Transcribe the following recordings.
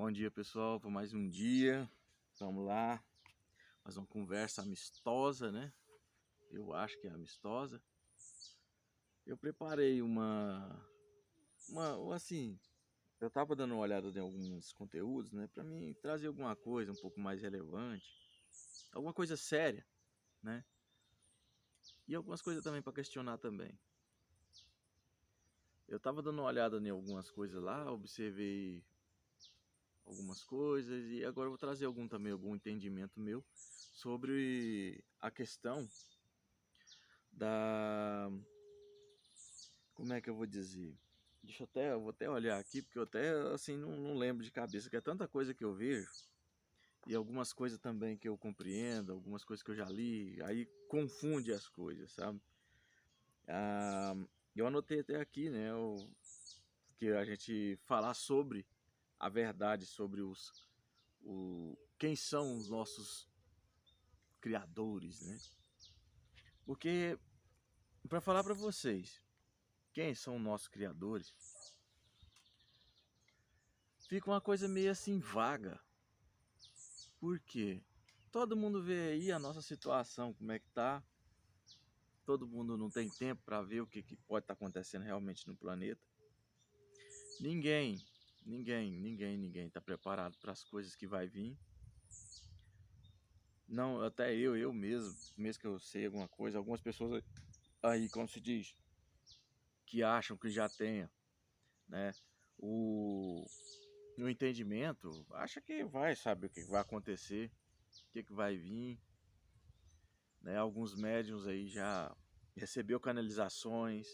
Bom dia, pessoal, para mais um dia. Vamos lá, fazer uma conversa amistosa, né? Eu acho que é amistosa. Eu preparei assim, eu tava dando uma olhada em alguns conteúdos, né, para mim trazer alguma coisa um pouco mais relevante, alguma coisa séria, né? E algumas coisas também para questionar também. Eu tava dando uma olhada em algumas coisas lá, observei algumas coisas e agora eu vou trazer algum entendimento meu sobre a questão da, como é que eu vou dizer? Eu vou até olhar aqui, porque eu até assim não lembro de cabeça, que é tanta coisa que eu vejo e algumas coisas também que eu compreendo, algumas coisas que eu já li, aí confunde as coisas, sabe? Ah, eu anotei até aqui, né, que a gente falar sobre a verdade, sobre quem são os nossos criadores, né? Porque, para falar para vocês, quem são os nossos criadores, fica uma coisa meio assim vaga. Por quê? Todo mundo vê aí a nossa situação, como é que tá. Todo mundo não tem tempo para ver o que pode estar acontecendo realmente no planeta. Ninguém, ninguém está preparado para as coisas que vai vir. Não, até eu mesmo que eu sei alguma coisa, algumas pessoas aí, como se diz, que acham que já tenha, né, o, o entendimento, acha que vai saber o que vai acontecer, o que vai vir, né? Alguns médiums aí já recebeu canalizações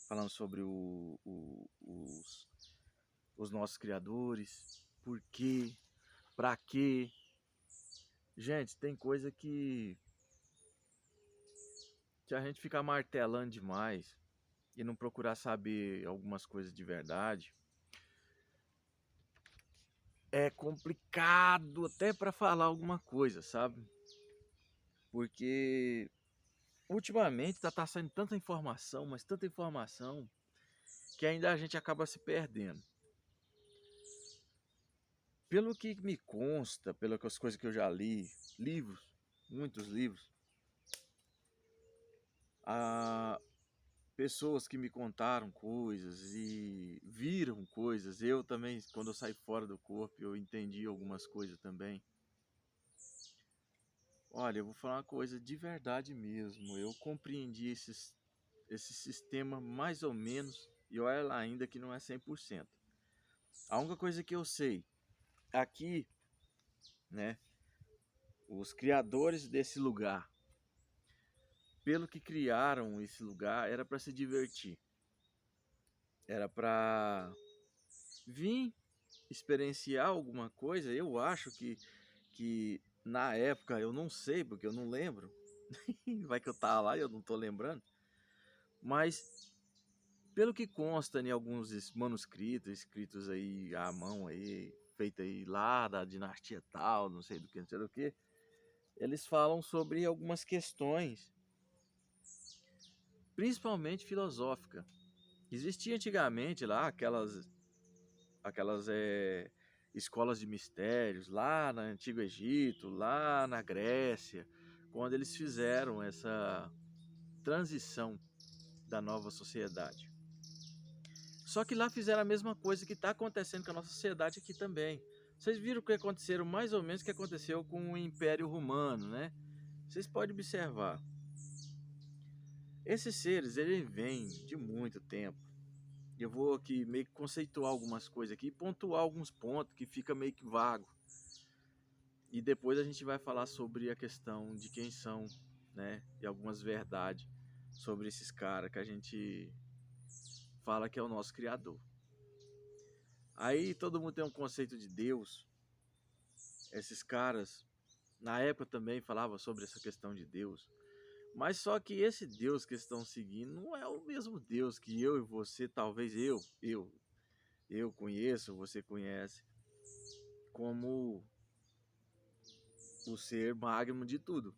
falando sobre os nossos criadores, por quê, pra quê. Gente, tem coisa que a gente fica martelando demais e não procurar saber algumas coisas de verdade. É complicado até para falar alguma coisa, sabe? Porque ultimamente tá saindo tanta informação, mas tanta informação, que ainda a gente acaba se perdendo. Pelo que me consta, pelas coisas que eu já li, livros, muitos livros, há pessoas que me contaram coisas e viram coisas. Eu também, quando eu saí fora do corpo, eu entendi algumas coisas também. Olha, eu vou falar uma coisa de verdade mesmo. Eu compreendi esse sistema mais ou menos, e olha lá ainda que não é 100%. A única coisa que eu sei, aqui, né, os criadores desse lugar, pelo que criaram esse lugar, era para se divertir. Era para vir experienciar alguma coisa. Eu acho que na época, eu não sei, porque eu não lembro. Vai que eu tava lá e eu não tô lembrando. Mas pelo que consta em alguns manuscritos, escritos aí à mão aí, feito aí lá da dinastia tal, não sei do que, não sei do que, eles falam sobre algumas questões, principalmente filosófica. Existia antigamente lá aquelas escolas de mistérios lá no Antigo Egito, lá na Grécia, quando eles fizeram essa transição da nova sociedade. Só que lá fizeram a mesma coisa que está acontecendo com a nossa sociedade aqui também. Vocês viram o que aconteceu, mais ou menos o que aconteceu com o Império Romano, né? Vocês podem observar. Esses seres, eles vêm de muito tempo. Eu vou aqui meio que conceituar algumas coisas aqui, pontuar alguns pontos que fica meio que vago. E depois a gente vai falar sobre a questão de quem são, né? E algumas verdades sobre esses caras que a gente fala que é o nosso criador. Aí todo mundo tem um conceito de Deus. Esses caras, na época também falavam sobre essa questão de Deus. Mas só que esse Deus que estão seguindo não é o mesmo Deus que eu e você, talvez eu conheço, você conhece, como o ser magno de tudo.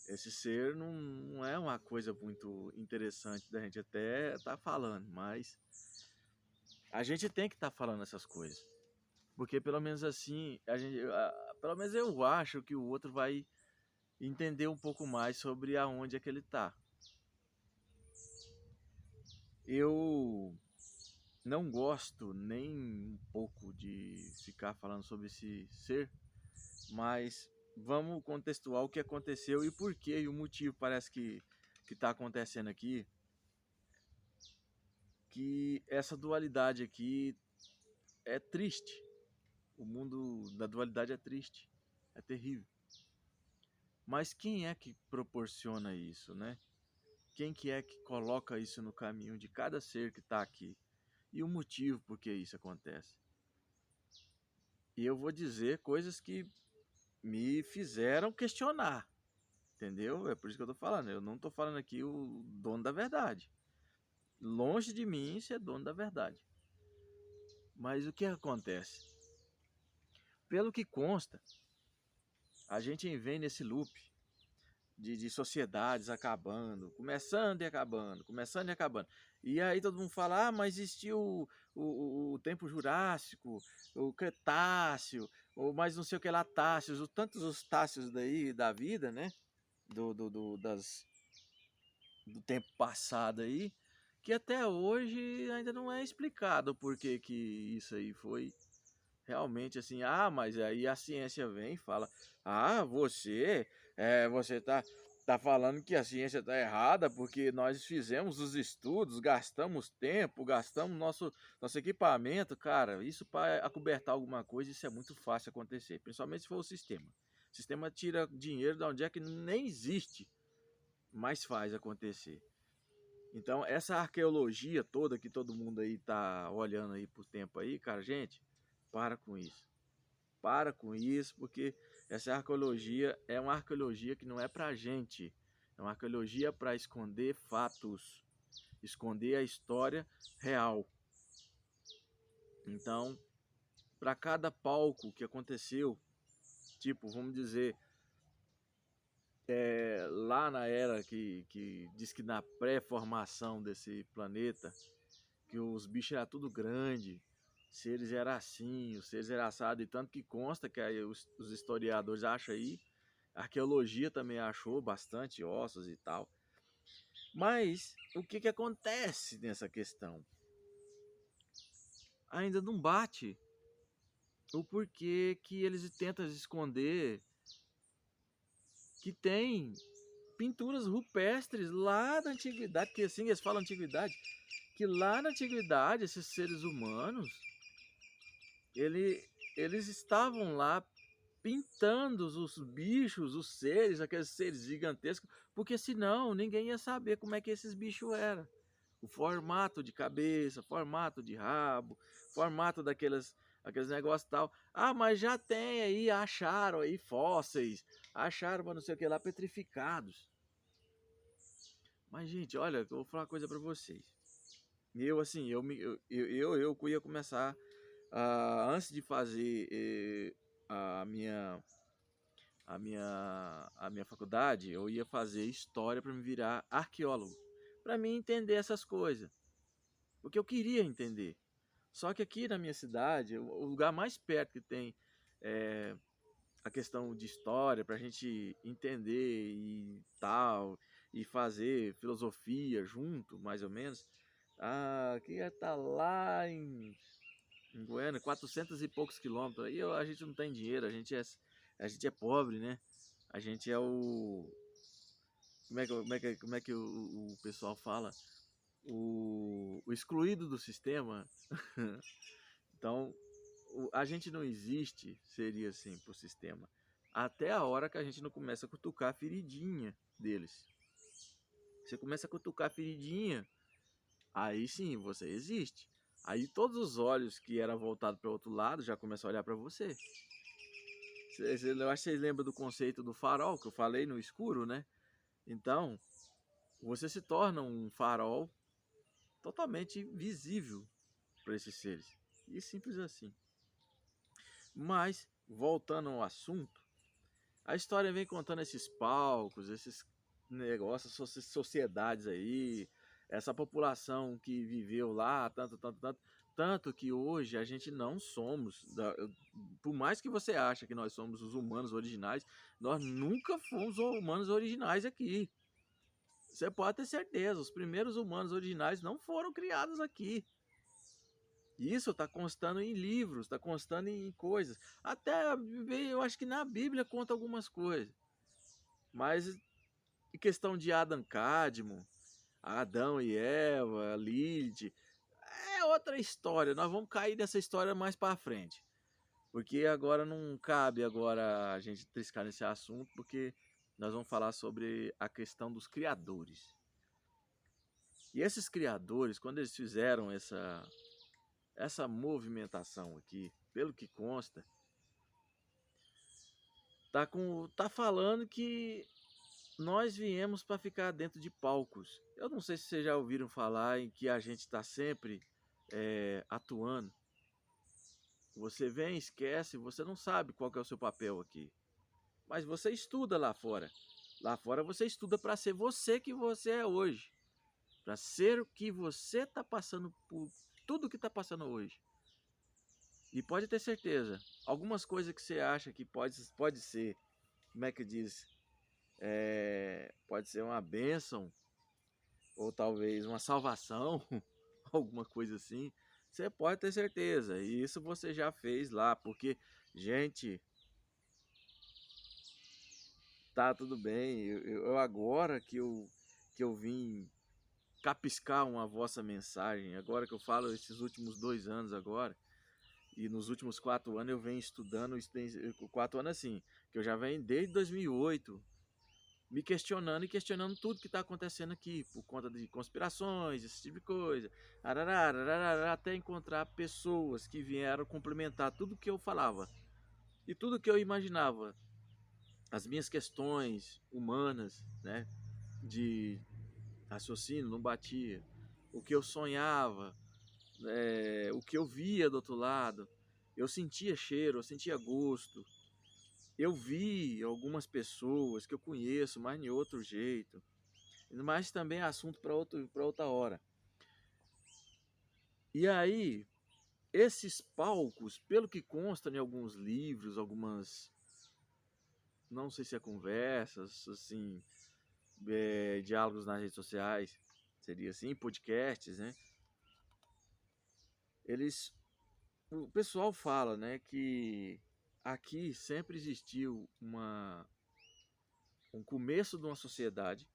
Esse ser não é uma coisa muito interessante da gente até estar falando, mas a gente tem que estar falando essas coisas. Porque pelo menos assim, pelo menos eu acho que o outro vai entender um pouco mais sobre aonde é que ele tá. Eu não gosto nem um pouco de ficar falando sobre esse ser, mas vamos contextuar o que aconteceu e por que e o motivo parece que está acontecendo aqui, que essa dualidade aqui é triste. O mundo da dualidade é triste, é terrível. Mas quem é que proporciona isso, né? Quem que é que coloca isso no caminho de cada ser que está aqui? E o motivo por que isso acontece? E eu vou dizer coisas que me fizeram questionar, entendeu? É por isso que eu tô falando. Eu não tô falando aqui o dono da verdade. Longe de mim ser dono da verdade. Mas o que acontece? Pelo que consta, a gente vem nesse loop de sociedades acabando, começando e acabando, começando e acabando. E aí todo mundo fala, ah, mas existiu o tempo Jurássico, o Cretáceo, ou mais não sei o que lá, Táceos, tantos os Táceos daí da vida, né? Do tempo passado aí, que até hoje ainda não é explicado por que que isso aí foi realmente assim. Ah, mas aí a ciência vem e fala, ah, você tá falando que a ciência está errada porque nós fizemos os estudos, gastamos tempo, gastamos nosso equipamento. Cara, isso para acobertar alguma coisa, isso é muito fácil acontecer, principalmente se for o sistema. O sistema tira dinheiro de onde é que nem existe, mas faz acontecer. Então, essa arqueologia toda que todo mundo aí tá olhando aí por tempo aí, cara, gente, para com isso. Para com isso, porque essa arqueologia é uma arqueologia que não é pra gente. É uma arqueologia para esconder fatos, esconder a história real. Então, para cada palco que aconteceu, tipo, vamos dizer, lá na era que diz que na pré-formação desse planeta, que os bichos eram tudo grande, seres eram assim, os seres eram assados, e tanto que consta que aí os historiadores acham aí, a arqueologia também achou bastante ossos e tal. Mas o que acontece nessa questão? Ainda não bate o porquê que eles tentam esconder que tem pinturas rupestres lá da antiguidade, que assim eles falam antiguidade, que lá na antiguidade esses seres humanos ele, eles estavam lá pintando os bichos, os seres, aqueles seres gigantescos, porque senão ninguém ia saber como é que esses bichos eram. O formato de cabeça, formato de rabo, formato aqueles negócios e tal. Ah, mas já tem aí, acharam aí fósseis, acharam não sei o que lá, petrificados. Mas, gente, olha, eu vou falar uma coisa pra vocês. Eu, assim, eu ia começar, antes de fazer a minha a minha faculdade, eu ia fazer história para me virar arqueólogo, para mim entender essas coisas, porque eu queria entender. Só que aqui na minha cidade, o lugar mais perto que tem é, a questão de história para a gente entender e tal, e fazer filosofia junto, mais ou menos, que ia estar lá em Goiânia, 400 e poucos quilômetros. Aí a gente não tem dinheiro, a gente é pobre, né? A gente é o. Como é que o pessoal fala? O excluído do sistema. Então, a gente não existe, seria assim, pro sistema. Até a hora que a gente não começa a cutucar a feridinha deles. Você começa a cutucar a feridinha, aí sim você existe. Aí todos os olhos que eram voltados para o outro lado já começam a olhar para você. Eu acho que vocês lembram do conceito do farol que eu falei no escuro, né? Então, você se torna um farol totalmente visível para esses seres. E simples assim. Mas, voltando ao assunto, a história vem contando esses palcos, esses negócios, essas sociedades aí, essa população que viveu lá, tanto que hoje a gente não somos, por mais que você ache que nós somos os humanos originais, nós nunca fomos os humanos originais aqui. Você pode ter certeza, os primeiros humanos originais não foram criados aqui. Isso está constando em livros, está constando em coisas. Até eu acho que na Bíblia conta algumas coisas. Mas em questão de Adam Cadmo, Adão e Eva, Lilith, é outra história. Nós vamos cair nessa história mais para frente. Porque agora não cabe agora a gente triscar nesse assunto, porque nós vamos falar sobre a questão dos criadores. E esses criadores, quando eles fizeram essa movimentação aqui, pelo que consta, tá falando que nós viemos para ficar dentro de palcos. Eu não sei se vocês já ouviram falar em que a gente está sempre atuando. Você vem, esquece, você não sabe qual que é o seu papel aqui. Mas você estuda lá fora. Lá fora você estuda para ser você que você é hoje. Para ser o que você está passando por tudo que está passando hoje. E pode ter certeza, algumas coisas que você acha que pode ser, como é que diz? Pode ser uma bênção, ou talvez uma salvação, alguma coisa assim. Você pode ter certeza, e isso você já fez lá, porque, gente, tá tudo bem. Eu agora que eu vim capiscar uma vossa mensagem, agora que eu falo esses últimos 2 anos agora, e nos últimos 4 anos eu venho estudando, 4 anos assim, que eu já venho desde 2008, me questionando e questionando tudo que está acontecendo aqui, por conta de conspirações, esse tipo de coisa, até encontrar pessoas que vieram complementar tudo que eu falava e tudo que eu imaginava, as minhas questões humanas, né, de raciocínio, não batia, o que eu sonhava, o que eu via do outro lado, eu sentia cheiro, eu sentia gosto, eu vi algumas pessoas que eu conheço, mas de outro jeito, mas também é assunto para outra hora. E aí, esses palcos, pelo que consta em alguns livros, algumas, não sei se é conversas, assim, diálogos nas redes sociais, seria assim, podcasts, né? O pessoal fala, né, que aqui sempre existiu um começo de uma sociedade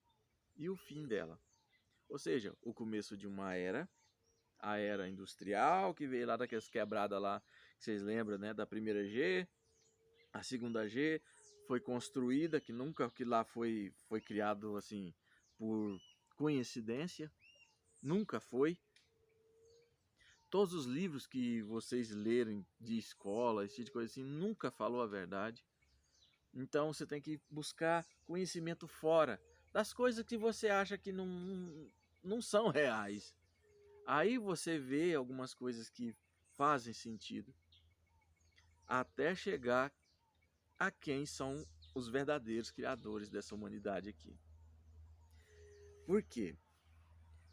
e o fim dela. Ou seja, o começo de uma era, a era industrial, que veio lá daquelas quebradas lá, que vocês lembram, né, da primeira G, a segunda G foi construída, que nunca que lá foi criado assim por coincidência, nunca foi. Todos os livros que vocês lerem de escola, esse tipo de coisa assim, nunca falou a verdade. Então você tem que buscar conhecimento fora das coisas que você acha que não são reais. Aí você vê algumas coisas que fazem sentido, até chegar a quem são os verdadeiros criadores dessa humanidade aqui. Por quê?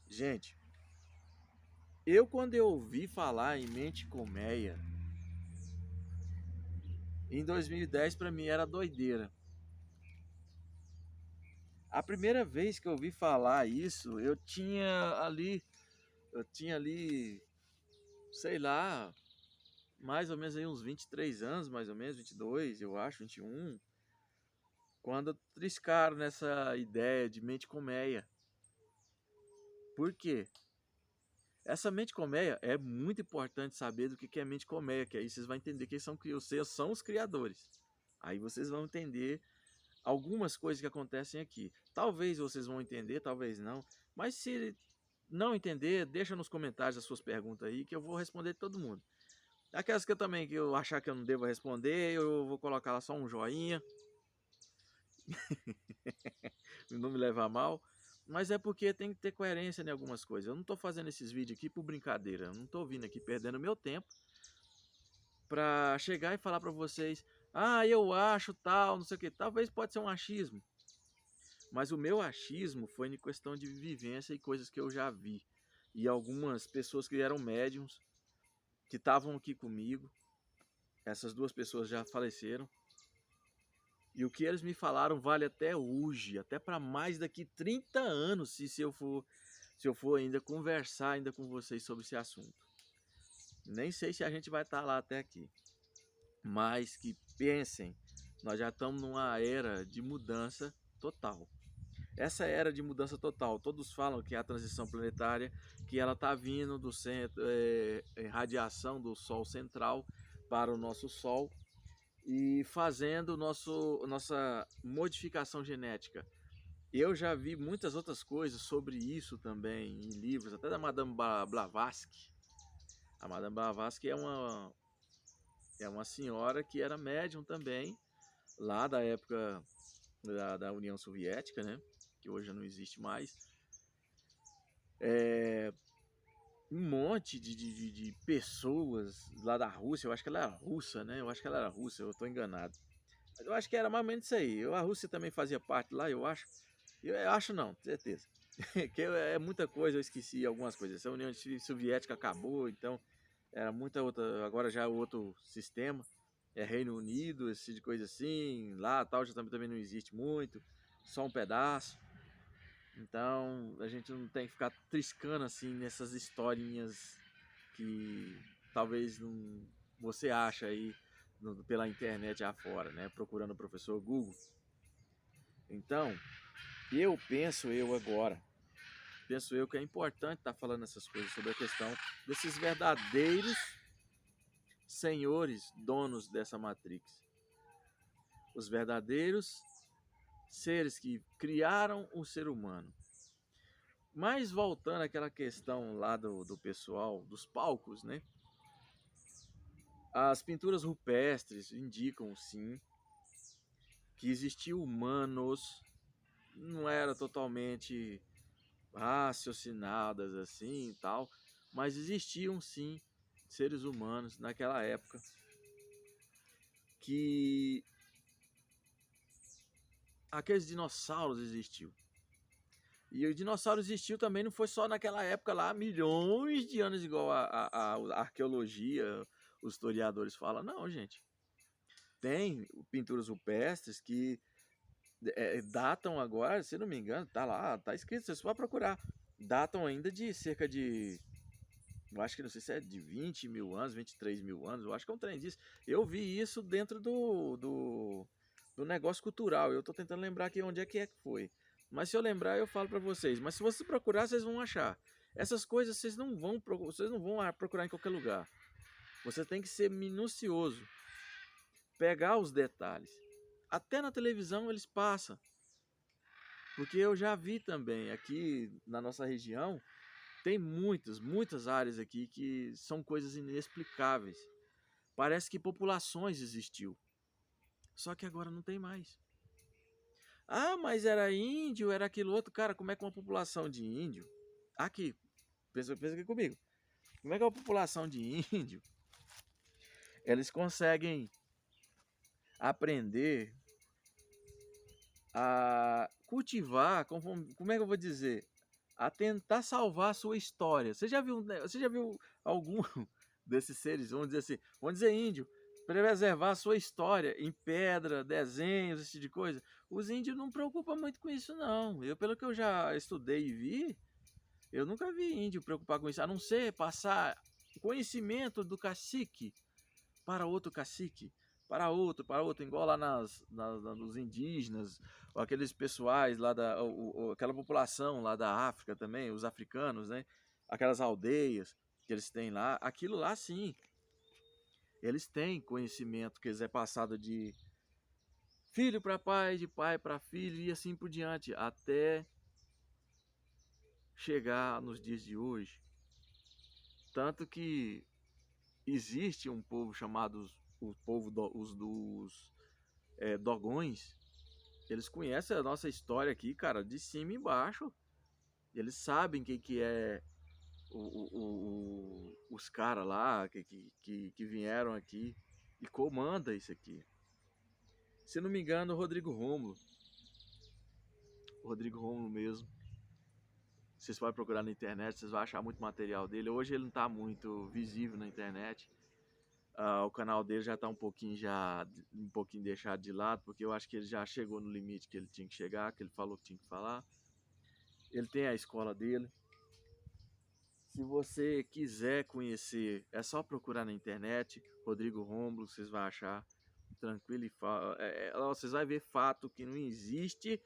Gente, quando eu ouvi falar em mente colmeia, em 2010 para mim era doideira. A primeira vez que eu ouvi falar isso, eu tinha ali, sei lá, mais ou menos aí uns 23 anos, mais ou menos, 22, eu acho, 21, quando triscaram nessa ideia de mente colmeia. Por quê? Essa mente colmeia é muito importante saber do que é mente colmeia, que aí vocês vão entender que vocês são os criadores. Aí vocês vão entender algumas coisas que acontecem aqui. Talvez vocês vão entender, talvez não. Mas se não entender, deixa nos comentários as suas perguntas aí, que eu vou responder todo mundo. Aquelas que eu achar que eu não devo responder, eu vou colocar lá só um joinha. Não me levar mal. Mas é porque tem que ter coerência em algumas coisas. Eu não estou fazendo esses vídeos aqui por brincadeira. Eu não estou vindo aqui perdendo meu tempo para chegar e falar para vocês: ah, eu acho tal, não sei o que. Talvez pode ser um achismo. Mas o meu achismo foi em questão de vivência e coisas que eu já vi. E algumas pessoas que eram médiums, que estavam aqui comigo, essas duas pessoas já faleceram. E o que eles me falaram vale até hoje, até para mais daqui 30 anos, se eu for ainda conversar ainda com vocês sobre esse assunto. Nem sei se a gente vai estar lá até aqui. Mas que pensem, nós já estamos numa era de mudança total. Essa era de mudança total, todos falam que é a transição planetária, que ela está vindo do centro, radiação do Sol central para o nosso Sol e fazendo nossa modificação genética. Eu já vi muitas outras coisas sobre isso também em livros, até da Madame Blavatsky. A Madame Blavatsky é uma senhora que era médium também, lá da época da União Soviética, né? Que hoje não existe mais. Um monte de pessoas lá da Rússia, eu acho que ela era russa, né? Eu acho que ela era russa, eu estou enganado. Mas eu acho que era mais ou menos isso aí. A Rússia também fazia parte lá, eu acho. Eu acho não, certeza. Que é muita coisa, eu esqueci algumas coisas. A União Soviética acabou, então era muita outra. Agora já é outro sistema. É Reino Unido, esse tipo de coisa assim. Lá tal já também não existe muito. Só um pedaço. Então a gente não tem que ficar triscando assim nessas historinhas que talvez não, você acha aí pela internet afora, né? Procurando o professor Google. Então, penso eu que é importante estar falando essas coisas sobre a questão desses verdadeiros senhores, donos dessa Matrix. Os verdadeiros seres que criaram o ser humano. Mas voltando àquela questão lá do pessoal, dos palcos, né? As pinturas rupestres indicam, sim, que existiam humanos, não era totalmente raciocinadas assim e tal, mas existiam, sim, seres humanos naquela época que aqueles dinossauros existiam. E o dinossauro existiu também, não foi só naquela época lá, milhões de anos, igual a arqueologia, os historiadores falam. Não, gente. Tem pinturas rupestres que datam agora, se não me engano, tá lá, tá escrito, você só vai procurar. Datam ainda de cerca de, eu acho que não sei se é de 20 mil anos, 23 mil anos, eu acho que é um trem disso. Eu vi isso dentro do negócio cultural, eu tô tentando lembrar aqui onde é que foi. Mas se eu lembrar, eu falo para vocês. Mas se você procurar, vocês vão achar. Essas coisas vocês não vão procurar em qualquer lugar. Você tem que ser minucioso, pegar os detalhes. Até na televisão eles passam. Porque eu já vi também aqui na nossa região, tem muitas áreas aqui que são coisas inexplicáveis. Parece que populações existiu. Só que agora não tem mais. Ah, mas era índio, era aquilo outro. Cara, como é que uma população de índio... Aqui, pensa aqui comigo. Como é que uma população de índio... Eles conseguem aprender a cultivar, como é que eu vou dizer? A tentar salvar a sua história. Você já viu algum desses seres, vamos dizer índio, preservar a sua história em pedra, desenhos, esse tipo de coisa? Os índios não preocupam muito com isso, não. Pelo que eu já estudei e vi, eu nunca vi índio preocupar com isso, a não ser passar conhecimento do cacique para outro cacique, para outro, igual lá nos indígenas, ou aqueles pessoais lá aquela população lá da África também, os africanos, né? Aquelas aldeias que eles têm lá, aquilo lá sim, eles têm conhecimento que eles é passado de filho para pai, de pai para filho e assim por diante, até chegar nos dias de hoje. Tanto que existe um povo chamado os dos Dogões. Eles conhecem a nossa história aqui, cara, de cima e embaixo. Eles sabem quem que é os caras lá que vieram aqui e comanda isso aqui. Se não me engano, o Rodrigo Rômulo. Rodrigo Rômulo mesmo. Vocês podem procurar na internet, vocês vão achar muito material dele. Hoje ele não está muito visível na internet. O canal dele já está um pouquinho deixado de lado, porque eu acho que ele já chegou no limite que ele tinha que chegar, que ele falou que tinha que falar. Ele tem a escola dele. Se você quiser conhecer, é só procurar na internet, Rodrigo Rômulo, vocês vão achar tranquilo e vocês vão ver fato que não existe.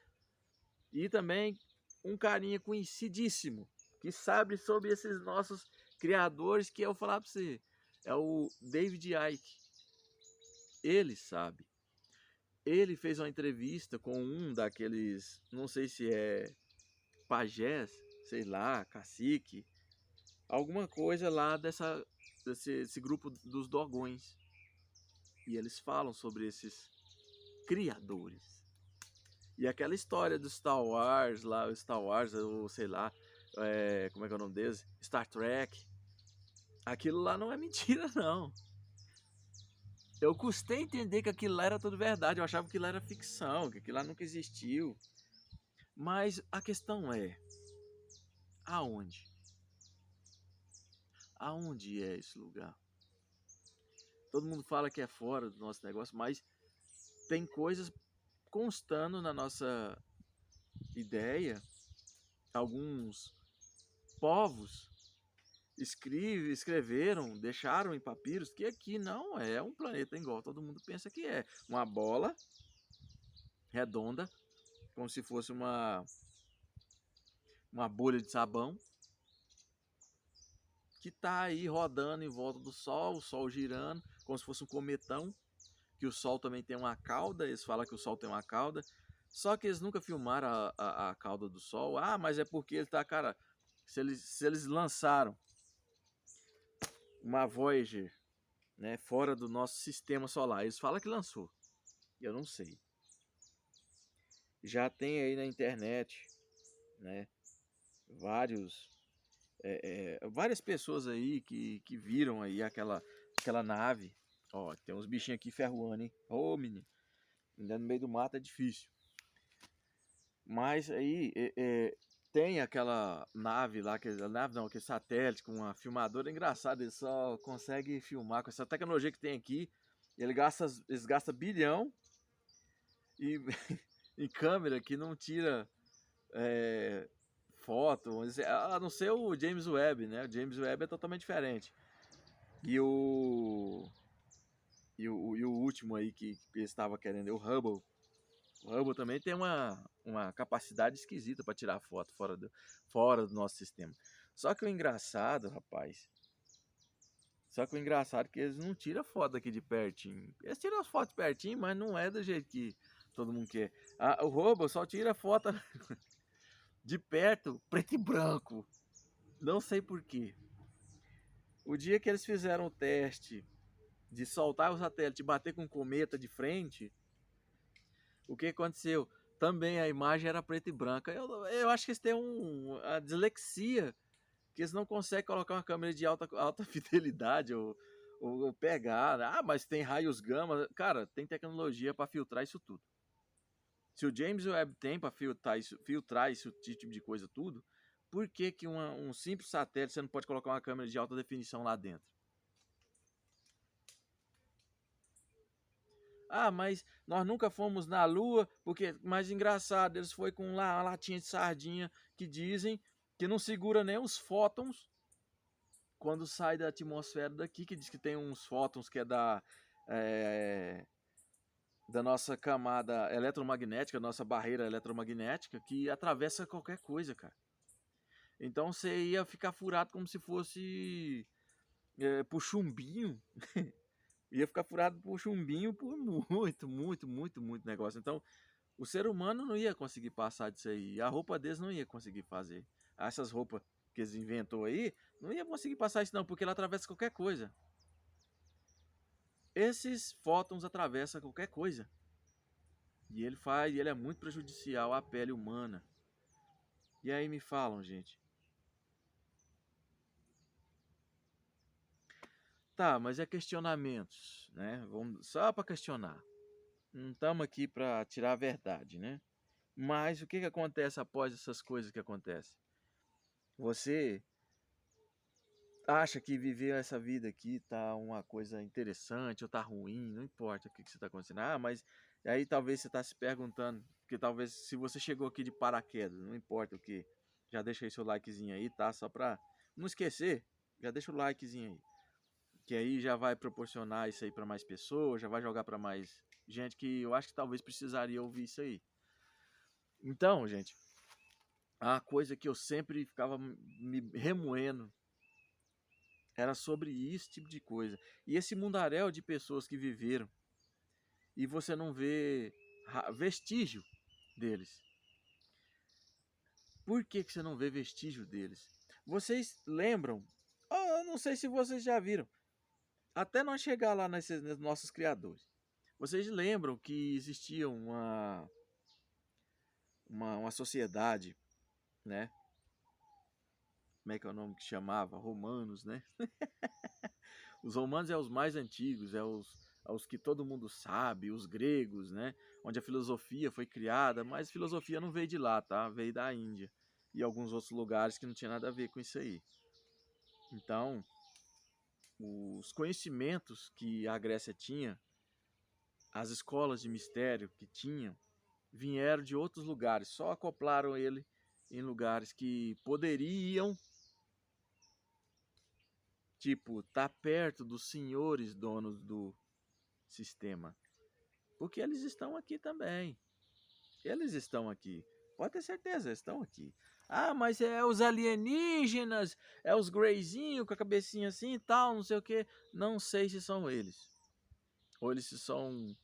E também um carinha conhecidíssimo, que sabe sobre esses nossos criadores, que eu vou falar para você, é o David Icke. Ele sabe. Ele fez uma entrevista com um daqueles, não sei se é pajés, sei lá, cacique, alguma coisa lá desse grupo dos dogões. E eles falam sobre esses criadores. E aquela história do Star Wars lá, o Star Wars, ou sei lá, como é que é o nome deles? Star Trek. Aquilo lá não é mentira, não. Eu custei entender que aquilo lá era tudo verdade. Eu achava que aquilo lá era ficção, que aquilo lá nunca existiu. Mas a questão é, aonde? Aonde é esse lugar? Todo mundo fala que é fora do nosso negócio, mas tem coisas constando na nossa ideia. Alguns povos escreveram, deixaram em papiros que aqui não é um planeta igual todo mundo pensa que é. Uma bola redonda, como se fosse uma bolha de sabão, que está aí rodando em volta do Sol, o Sol girando, como se fosse um cometão, que o Sol também tem uma cauda, eles falam que o Sol tem uma cauda, só que eles nunca filmaram a cauda do Sol. Ah, mas é porque ele tá, cara, se eles lançaram uma Voyager, né, fora do nosso sistema solar, eles falam que lançou, eu não sei. Já tem aí na internet, né, várias pessoas aí que viram aí aquela nave. Ó, tem uns bichinhos aqui ferroando, hein? Ô, menino, ainda no meio do mato é difícil. Mas aí tem aquela nave lá, aquele satélite com uma filmadora. Engraçado, ele só consegue filmar com essa tecnologia que tem aqui. Eles gastam bilhão e em câmera que não tira foto, vamos dizer, a não ser o James Webb, né? O James Webb é totalmente diferente. E o último aí que estava querendo, o Hubble. O Hubble também tem uma capacidade esquisita para tirar foto fora do nosso sistema. Só que o engraçado, rapaz, é que eles não tiram foto aqui de pertinho. Eles tiram as fotos pertinho, mas não é do jeito que todo mundo quer. O Hubble só tira foto de perto, preto e branco. Não sei porquê. O dia que eles fizeram o teste de soltar o satélite e bater com um cometa de frente, o que aconteceu? Também a imagem era preta e branca. Eu acho que eles têm a dislexia, que eles não conseguem colocar uma câmera de alta fidelidade ou pegar. Ah, mas tem raios gama. Cara, tem tecnologia para filtrar isso tudo. Se o James Webb tem para filtrar esse tipo de coisa tudo, por que um simples satélite você não pode colocar uma câmera de alta definição lá dentro? Ah, mas nós nunca fomos na Lua, porque, mais engraçado, eles foi com uma latinha de sardinha que dizem que não segura nem os fótons quando sai da atmosfera daqui, que diz que tem uns fótons que é da nossa camada eletromagnética, nossa barreira eletromagnética, que atravessa qualquer coisa, cara. Então você ia ficar furado como se fosse por chumbinho. Ia ficar furado por chumbinho por muito negócio. Então, o ser humano não ia conseguir passar disso aí. A roupa deles não ia conseguir fazer. Essas roupas que eles inventou aí, não ia conseguir passar isso não, porque ela atravessa qualquer coisa. Esses fótons atravessam qualquer coisa. E ele é muito prejudicial à pele humana. E aí me falam, gente. Tá, mas é questionamentos, né? Vamos só para questionar. Não estamos aqui para tirar a verdade, né? Mas o que acontece após essas coisas que acontecem? Você acha que viver essa vida aqui tá uma coisa interessante ou tá ruim, não importa o que você tá acontecendo. Ah, mas aí talvez você tá se perguntando, porque talvez se você chegou aqui de paraquedas, não importa o que, já deixa aí seu likezinho aí, tá? Só pra não esquecer, já deixa o likezinho aí. Que aí já vai proporcionar isso aí pra mais pessoas, já vai jogar pra mais gente que eu acho que talvez precisaria ouvir isso aí. Então, gente, a coisa que eu sempre ficava me remoendo era sobre esse tipo de coisa. E esse mundaréu de pessoas que viveram e você não vê vestígio deles. Por que você não vê vestígio deles? Vocês lembram? Eu não sei se vocês já viram. Até nós chegar lá nesses nossos criadores. Vocês lembram que existia uma sociedade, né? Como é que é o nome que chamava? Romanos, né? Os romanos é os mais antigos, é os que todo mundo sabe, os gregos, né? Onde a filosofia foi criada, mas a filosofia não veio de lá, tá? Veio da Índia e alguns outros lugares que não tinha nada a ver com isso aí. Então, os conhecimentos que a Grécia tinha, as escolas de mistério que tinham, vieram de outros lugares, só acoplaram ele em lugares que poderiam, tipo, estar perto dos senhores donos do sistema. Porque eles estão aqui também. Eles estão aqui. Pode ter certeza, eles estão aqui. Ah, mas é os alienígenas, é os greyzinhos com a cabecinha assim e tal, não sei o que. Não sei se são eles. Ou eles se são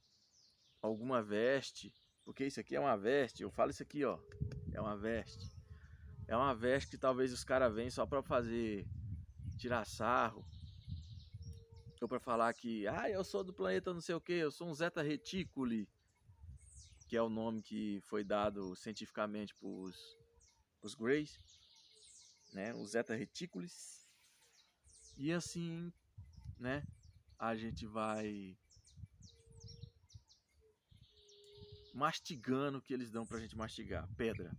alguma veste. Porque isso aqui é uma veste. Eu falo isso aqui, ó. É uma veste. É uma veste que talvez os caras venham só pra fazer. Tirar sarro. Ou pra falar que, ah, eu sou do planeta não sei o que, eu sou um Zeta Reticuli. Que é o nome que foi dado cientificamente para os Greys, né? Os Zeta Reticulis. E assim, né? A gente vai mastigando o que eles dão pra gente mastigar. Pedra.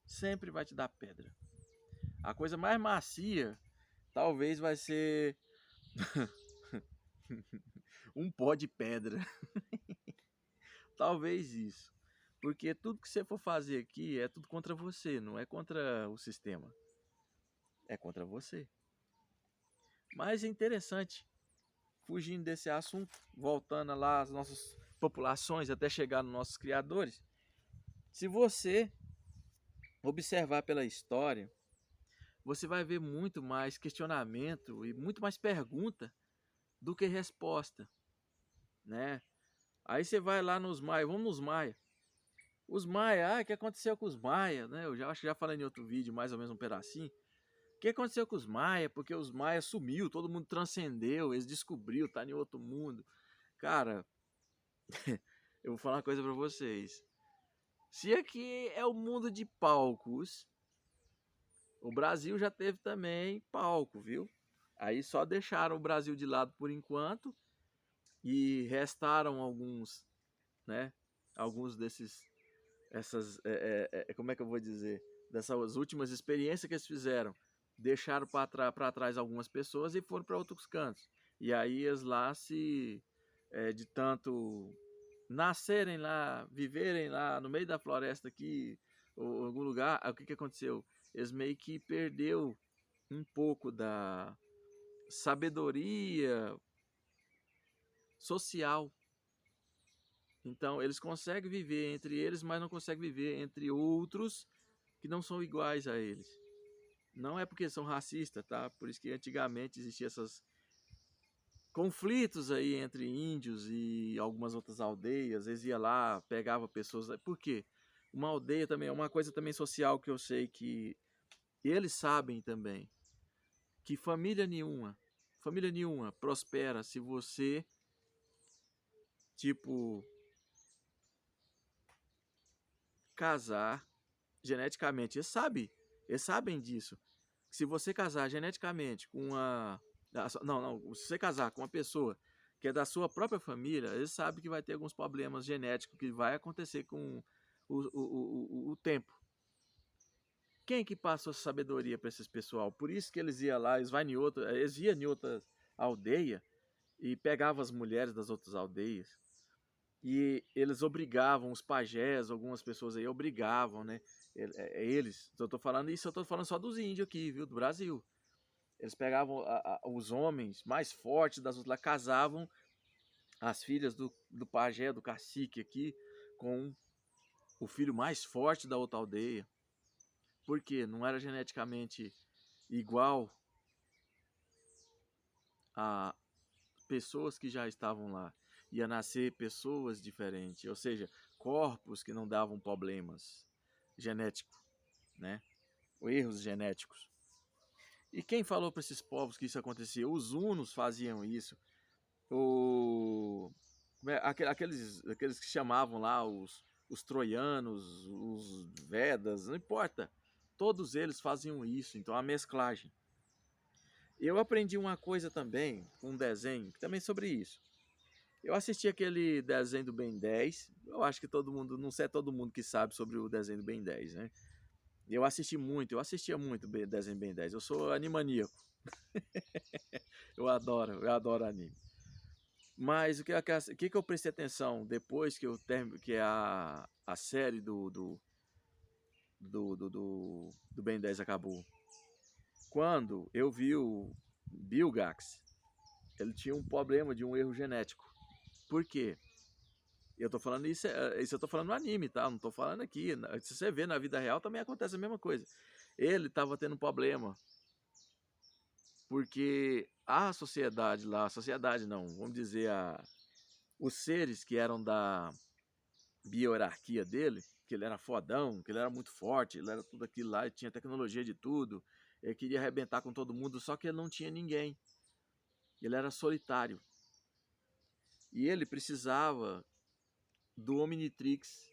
Sempre vai te dar pedra. A coisa mais macia talvez vai ser um pó de pedra. Talvez isso. Porque tudo que você for fazer aqui é tudo contra você, não é contra o sistema. É contra você. Mas é interessante, fugindo desse assunto, voltando lá às nossas populações até chegar nos nossos criadores. Se você observar pela história, você vai ver muito mais questionamento e muito mais pergunta do que resposta, né? Aí você vai lá nos Maia, vamos nos Maia. Os Maia, o que aconteceu com os Maia, né? Eu acho que já falei em outro vídeo, mais ou menos um pedacinho. O que aconteceu com os Maia? Porque os Maia sumiu, todo mundo transcendeu, eles descobriu, tá em outro mundo. Cara, eu vou falar uma coisa pra vocês. Se aqui é o mundo de palcos, o Brasil já teve também palco, viu? Aí só deixaram o Brasil de lado por enquanto e restaram alguns, né? Alguns como é que eu vou dizer? Dessas últimas experiências que eles fizeram. Deixaram para trás algumas pessoas e foram para outros cantos. E aí eles lá de tanto nascerem lá, viverem lá no meio da floresta aqui, ou algum lugar, o que aconteceu? Eles meio que perdeu um pouco da sabedoria social. Então, eles conseguem viver entre eles, mas não conseguem viver entre outros que não são iguais a eles. Não é porque são racistas, tá? Por isso que antigamente existiam esses conflitos aí entre índios e algumas outras aldeias. Eles iam lá, pegavam pessoas. Por quê? Uma aldeia também é uma coisa também social que eu sei que eles sabem também. Que família nenhuma prospera se você, tipo, casar geneticamente. Eles sabem disso. Se você casar geneticamente com uma. Não. Se você casar com uma pessoa que é da sua própria família, eles sabem que vai ter alguns problemas genéticos que vai acontecer com o tempo. Quem que passou essa sabedoria para esses pessoal? Por isso que eles iam lá, eles iam em outras aldeias e pegavam as mulheres das outras aldeias. E eles obrigavam, os pajés, algumas pessoas aí obrigavam, né? Eles, eu tô falando isso, eu tô falando só dos índios aqui, viu? Do Brasil. Eles pegavam os homens mais fortes das outras lá, casavam as filhas do pajé, do cacique aqui, com o filho mais forte da outra aldeia. Por quê? Não era geneticamente igual a pessoas que já estavam lá. Ia nascer pessoas diferentes, ou seja, corpos que não davam problemas genéticos, né? Erros genéticos. E quem falou para esses povos que isso acontecia? Os hunos faziam isso. Aqueles que chamavam lá os troianos, os Vedas, não importa. Todos eles faziam isso, então a mesclagem. Eu aprendi uma coisa também, um desenho, também sobre isso. Eu assisti aquele desenho do Ben 10. Eu acho que todo mundo, não sei, é todo mundo que sabe sobre o desenho do Ben 10, né? Eu assistia muito o desenho Ben 10. Eu sou animaníaco. Eu adoro anime. Mas o que eu prestei atenção depois que eu termino, que é a série do Ben 10 acabou? Quando eu vi o Bilgax, ele tinha um problema de um erro genético. Por quê? Eu tô falando isso eu tô falando no anime, tá? Não tô falando aqui. Se você vê na vida real, também acontece a mesma coisa. Ele tava tendo um problema porque a sociedade lá, a sociedade não, vamos dizer, os seres que eram da biohierarquia dele, que ele era fodão, que ele era muito forte, ele era tudo aquilo lá, ele tinha tecnologia de tudo, ele queria arrebentar com todo mundo, só que ele não tinha ninguém. Ele era solitário. E ele precisava do Omnitrix.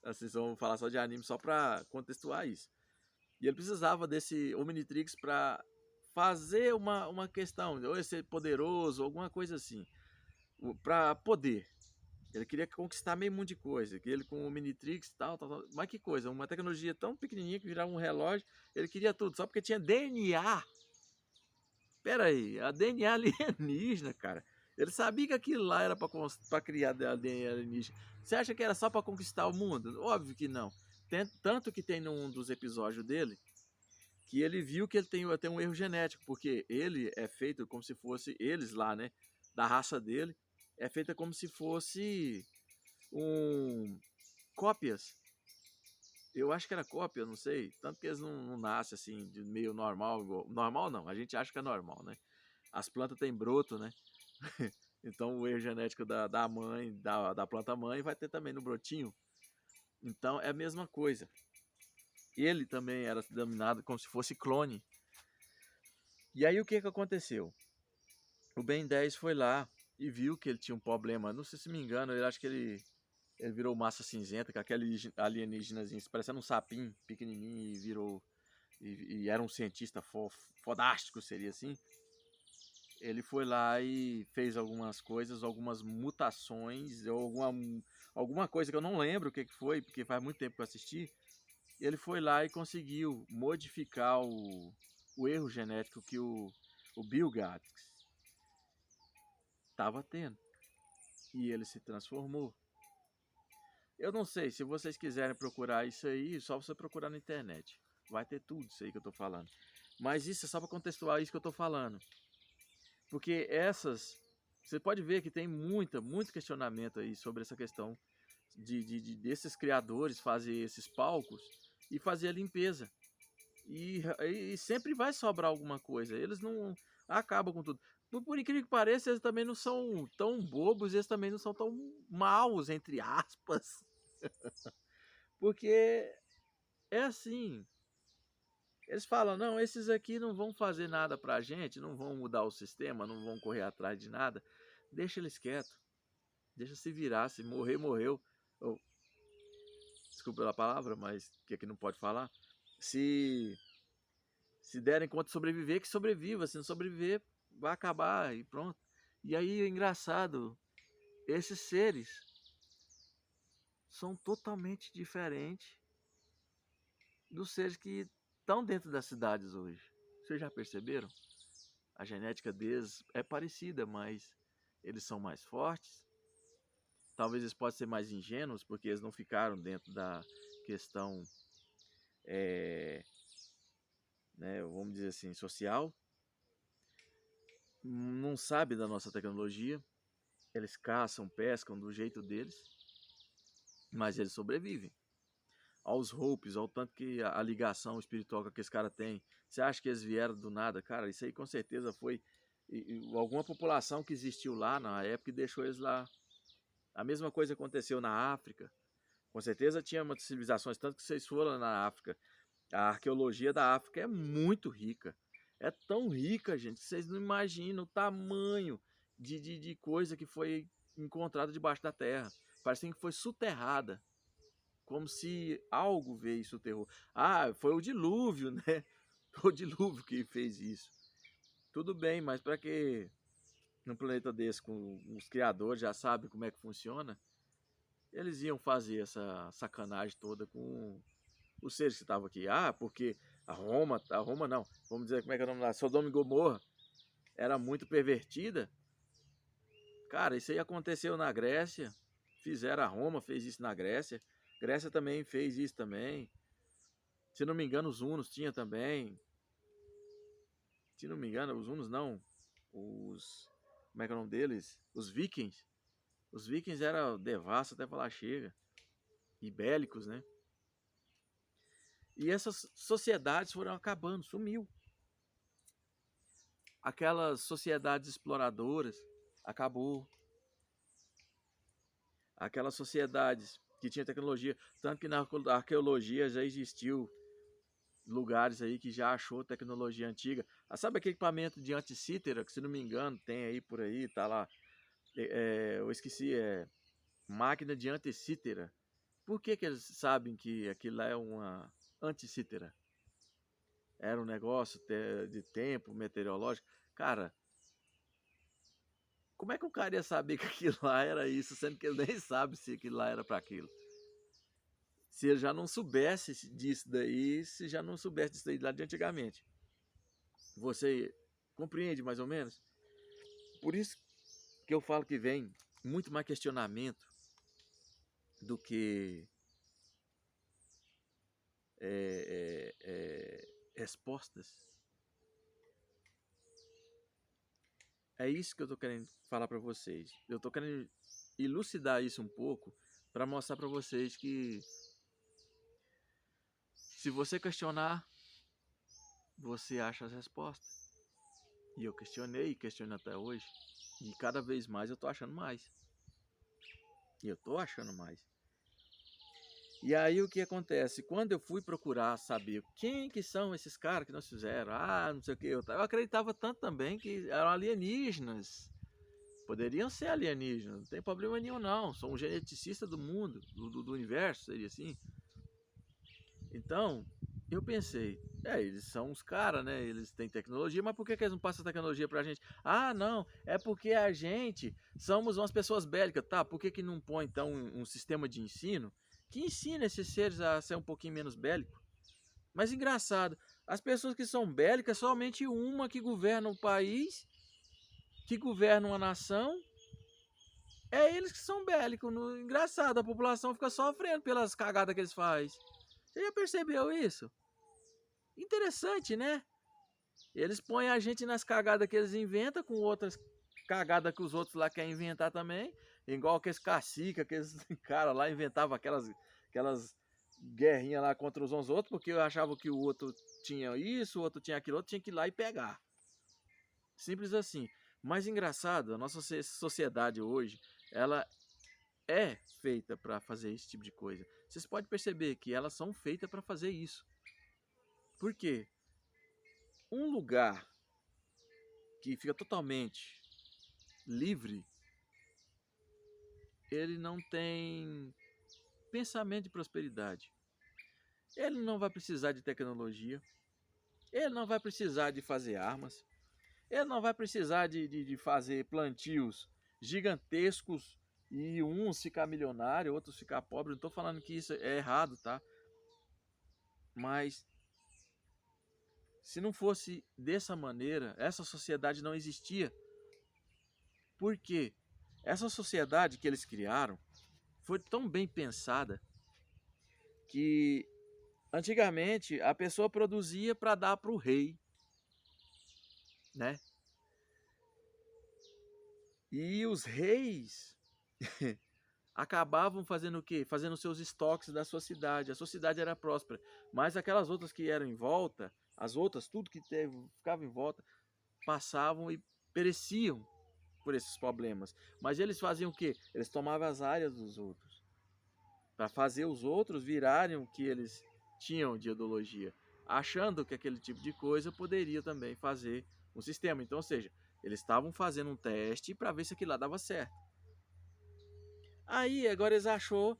Assim, vamos falar só de anime só para contextuar isso. E ele precisava desse Omnitrix para fazer uma questão, ou ele ser poderoso, alguma coisa assim, para poder. Ele queria conquistar meio mundo de coisa, que ele com o Omnitrix e tal, mas que coisa, uma tecnologia tão pequenininha que virava um relógio, ele queria tudo, só porque tinha DNA. Pera aí, a DNA alienígena, cara. Ele sabia que aquilo lá era para criar DNA alienígena. Você acha que era só para conquistar o mundo? Óbvio que não. Tanto que tem num dos episódios dele que ele viu que ele tem um erro genético, porque ele é feito como se fosse eles lá, né? Da raça dele, é feita como se fosse cópias. Eu acho que era cópia, não sei. Tanto que eles não nascem assim, de meio normal. Normal não, a gente acha que é normal, né? As plantas têm broto, né? Então o erro genético da mãe, da planta mãe, vai ter também no brotinho. Então é a mesma coisa. Ele também era denominado como se fosse clone. E aí o que aconteceu? O Ben 10 foi lá e viu que ele tinha um problema. Não sei se me engano, eu acho que ele virou massa cinzenta, com aquele alienígenazinho, parecendo um sapinho pequenininho, e virou. E era um cientista fodástico, seria assim. Ele foi lá e fez algumas coisas, algumas mutações, ou alguma coisa que eu não lembro o que foi, porque faz muito tempo que eu assisti. Ele foi lá e conseguiu modificar o erro genético que o Bill Gates estava tendo. E ele se transformou. Eu não sei, se vocês quiserem procurar isso aí, só você procurar na internet. Vai ter tudo isso aí que eu tô falando. Mas isso é só para contextualizar isso que eu tô falando. Porque você pode ver que tem muito questionamento aí sobre essa questão desses criadores fazer esses palcos e fazer a limpeza. E sempre vai sobrar alguma coisa. Eles não acabam com tudo. Por incrível que pareça, eles também não são tão bobos, eles também não são tão maus, entre aspas. Porque é assim. Eles falam, não, esses aqui não vão fazer nada pra gente, não vão mudar o sistema, não vão correr atrás de nada. Deixa eles quietos. Deixa se virar. Se morrer, morreu. Ou, desculpa pela palavra, mas que aqui não pode falar. Se derem conta de sobreviver, que sobreviva. Se não sobreviver, vai acabar e pronto. E aí é engraçado, esses seres, são totalmente diferentes dos seres que estão dentro das cidades hoje. Vocês já perceberam? A genética deles é parecida, mas eles são mais fortes. Talvez eles possam ser mais ingênuos, porque eles não ficaram dentro da questão, né, vamos dizer assim, social. Não sabe da nossa tecnologia. Eles caçam, pescam do jeito deles, mas eles sobrevivem. Aos Hopes, ao tanto que a ligação espiritual que esse cara tem. Você acha que eles vieram do nada? Cara, isso aí com certeza foi alguma população que existiu lá na época e deixou eles lá. A mesma coisa aconteceu na África. Com certeza tinha muitas civilizações, tanto que vocês foram na África. A arqueologia da África é muito rica. É tão rica, gente, que vocês não imaginam o tamanho de coisa que foi encontrada debaixo da terra. Parece que foi soterrada. Como se algo veio e soterrou. Ah, foi o dilúvio, né? Foi o dilúvio que fez isso. Tudo bem, mas para que num planeta desse, com os criadores já sabem como é que funciona, eles iam fazer essa sacanagem toda com os seres que estavam aqui. Ah, porque a Roma não, vamos dizer como é que é o nome lá, Sodoma e Gomorra, era muito pervertida. Cara, isso aí aconteceu na Grécia, fizeram a Roma, fez isso na Grécia. Grécia também fez isso também. Se não me engano, os hunos tinha também. Se não me engano, os hunos não. Os... Como é que é o nome deles? Os vikings. Os vikings eram devassos até falar chega. E bélicos, né? E essas sociedades foram acabando, sumiu. Aquelas sociedades exploradoras, acabou. Aquelas sociedades que tinha tecnologia, tanto que na arqueologia já existiu lugares aí que já achou tecnologia antiga. Ah, sabe aquele equipamento de anticítera, que se não me engano tem aí por aí, tá lá. Eu esqueci, máquina de anticítera. Por que eles sabem que aquilo lá é uma anticítera? Era um negócio de tempo meteorológico. Cara, como é que o cara ia saber que aquilo lá era isso, sendo que ele nem sabe se aquilo lá era para aquilo? Se ele já não soubesse disso daí, se já não soubesse disso daí lá de antigamente. Você compreende mais ou menos? Por isso que eu falo que vem muito mais questionamento do que respostas. É isso que eu tô querendo falar para vocês. Eu tô querendo elucidar isso um pouco para mostrar para vocês que se você questionar, você acha as respostas. E eu questionei e questiono até hoje. E cada vez mais eu tô achando mais. E eu tô achando mais. E aí o que acontece? Quando eu fui procurar saber quem que são esses caras que nós fizeram, não sei o que, eu acreditava tanto também que eram alienígenas. Poderiam ser alienígenas, não tem problema nenhum não. Sou um geneticista do mundo, do universo, seria assim. Então, eu pensei, eles são uns caras, né? Eles têm tecnologia, mas por que eles não passam tecnologia pra gente? Ah, não, é porque a gente somos umas pessoas bélicas, tá? Por que não põe então um sistema de ensino que ensina esses seres a ser um pouquinho menos bélico? Mas engraçado, as pessoas que são bélicas, somente uma que governa o país, que governa uma nação, é eles que são bélicos. Engraçado, a população fica sofrendo pelas cagadas que eles fazem. Você já percebeu isso? Interessante, né? Eles põem a gente nas cagadas que eles inventam, com outras cagadas que os outros lá querem inventar também. Igual aqueles caciques, aqueles caras lá inventavam aquelas guerrinhas lá contra os outros, porque eu achava que o outro tinha isso, o outro tinha aquilo, outro tinha que ir lá e pegar. Simples assim. Mas engraçado, a nossa sociedade hoje, ela é feita para fazer esse tipo de coisa. Vocês podem perceber que elas são feitas para fazer isso. Por quê? Um lugar que fica totalmente livre, ele não tem pensamento de prosperidade. Ele não vai precisar de tecnologia. Ele não vai precisar de fazer armas. Ele não vai precisar de fazer plantios gigantescos e uns ficar milionário, outros ficar pobre. Não estou falando que isso é errado, tá? Mas se não fosse dessa maneira, essa sociedade não existia. Por quê? Essa sociedade que eles criaram foi tão bem pensada que antigamente a pessoa produzia para dar para o rei, né? E os reis acabavam fazendo o quê? Fazendo seus estoques da sua cidade. A sua cidade era próspera, mas aquelas outras que eram em volta, as outras, tudo que ficava em volta, passavam e pereciam por esses problemas. Mas eles faziam o quê? Eles tomavam as áreas dos outros, para fazer os outros virarem o que eles tinham de ideologia, achando que aquele tipo de coisa poderia também fazer um sistema. Então, ou seja, eles estavam fazendo um teste para ver se aquilo lá dava certo. Aí, agora eles achou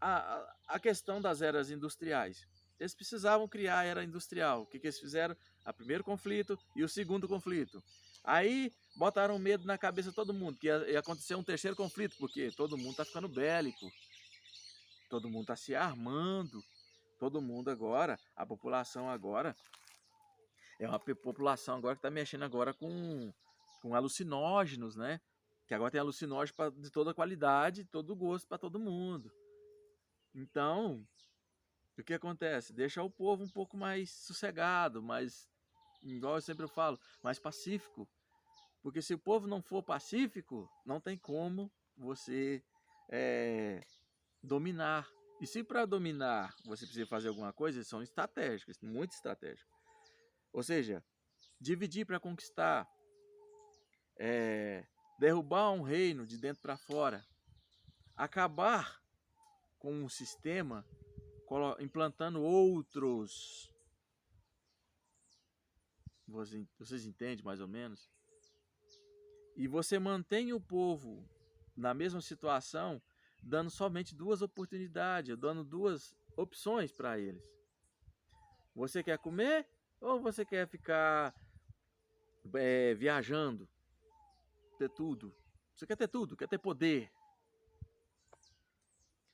a questão das eras industriais. Eles precisavam criar a era industrial. O que eles fizeram? O primeiro conflito e o segundo conflito. Aí botaram medo na cabeça de todo mundo, que ia acontecer um terceiro conflito, porque todo mundo está ficando bélico, todo mundo está se armando, todo mundo agora, a população agora, é uma população agora que está mexendo agora com alucinógenos, né? Que agora tem alucinógeno de toda qualidade, todo gosto para todo mundo. Então, o que acontece? Deixa o povo um pouco mais sossegado, mais, igual eu sempre falo, mais pacífico. Porque se o povo não for pacífico, não tem como você dominar. E se para dominar você precisa fazer alguma coisa, eles são estratégicos, muito estratégicos. Ou seja, dividir para conquistar, derrubar um reino de dentro para fora, acabar com um sistema, implantando outros. Vocês entendem mais ou menos? E você mantém o povo na mesma situação, dando somente duas oportunidades, dando duas opções para eles. Você quer comer ou você quer ficar viajando? Ter tudo. Você quer ter tudo, quer ter poder.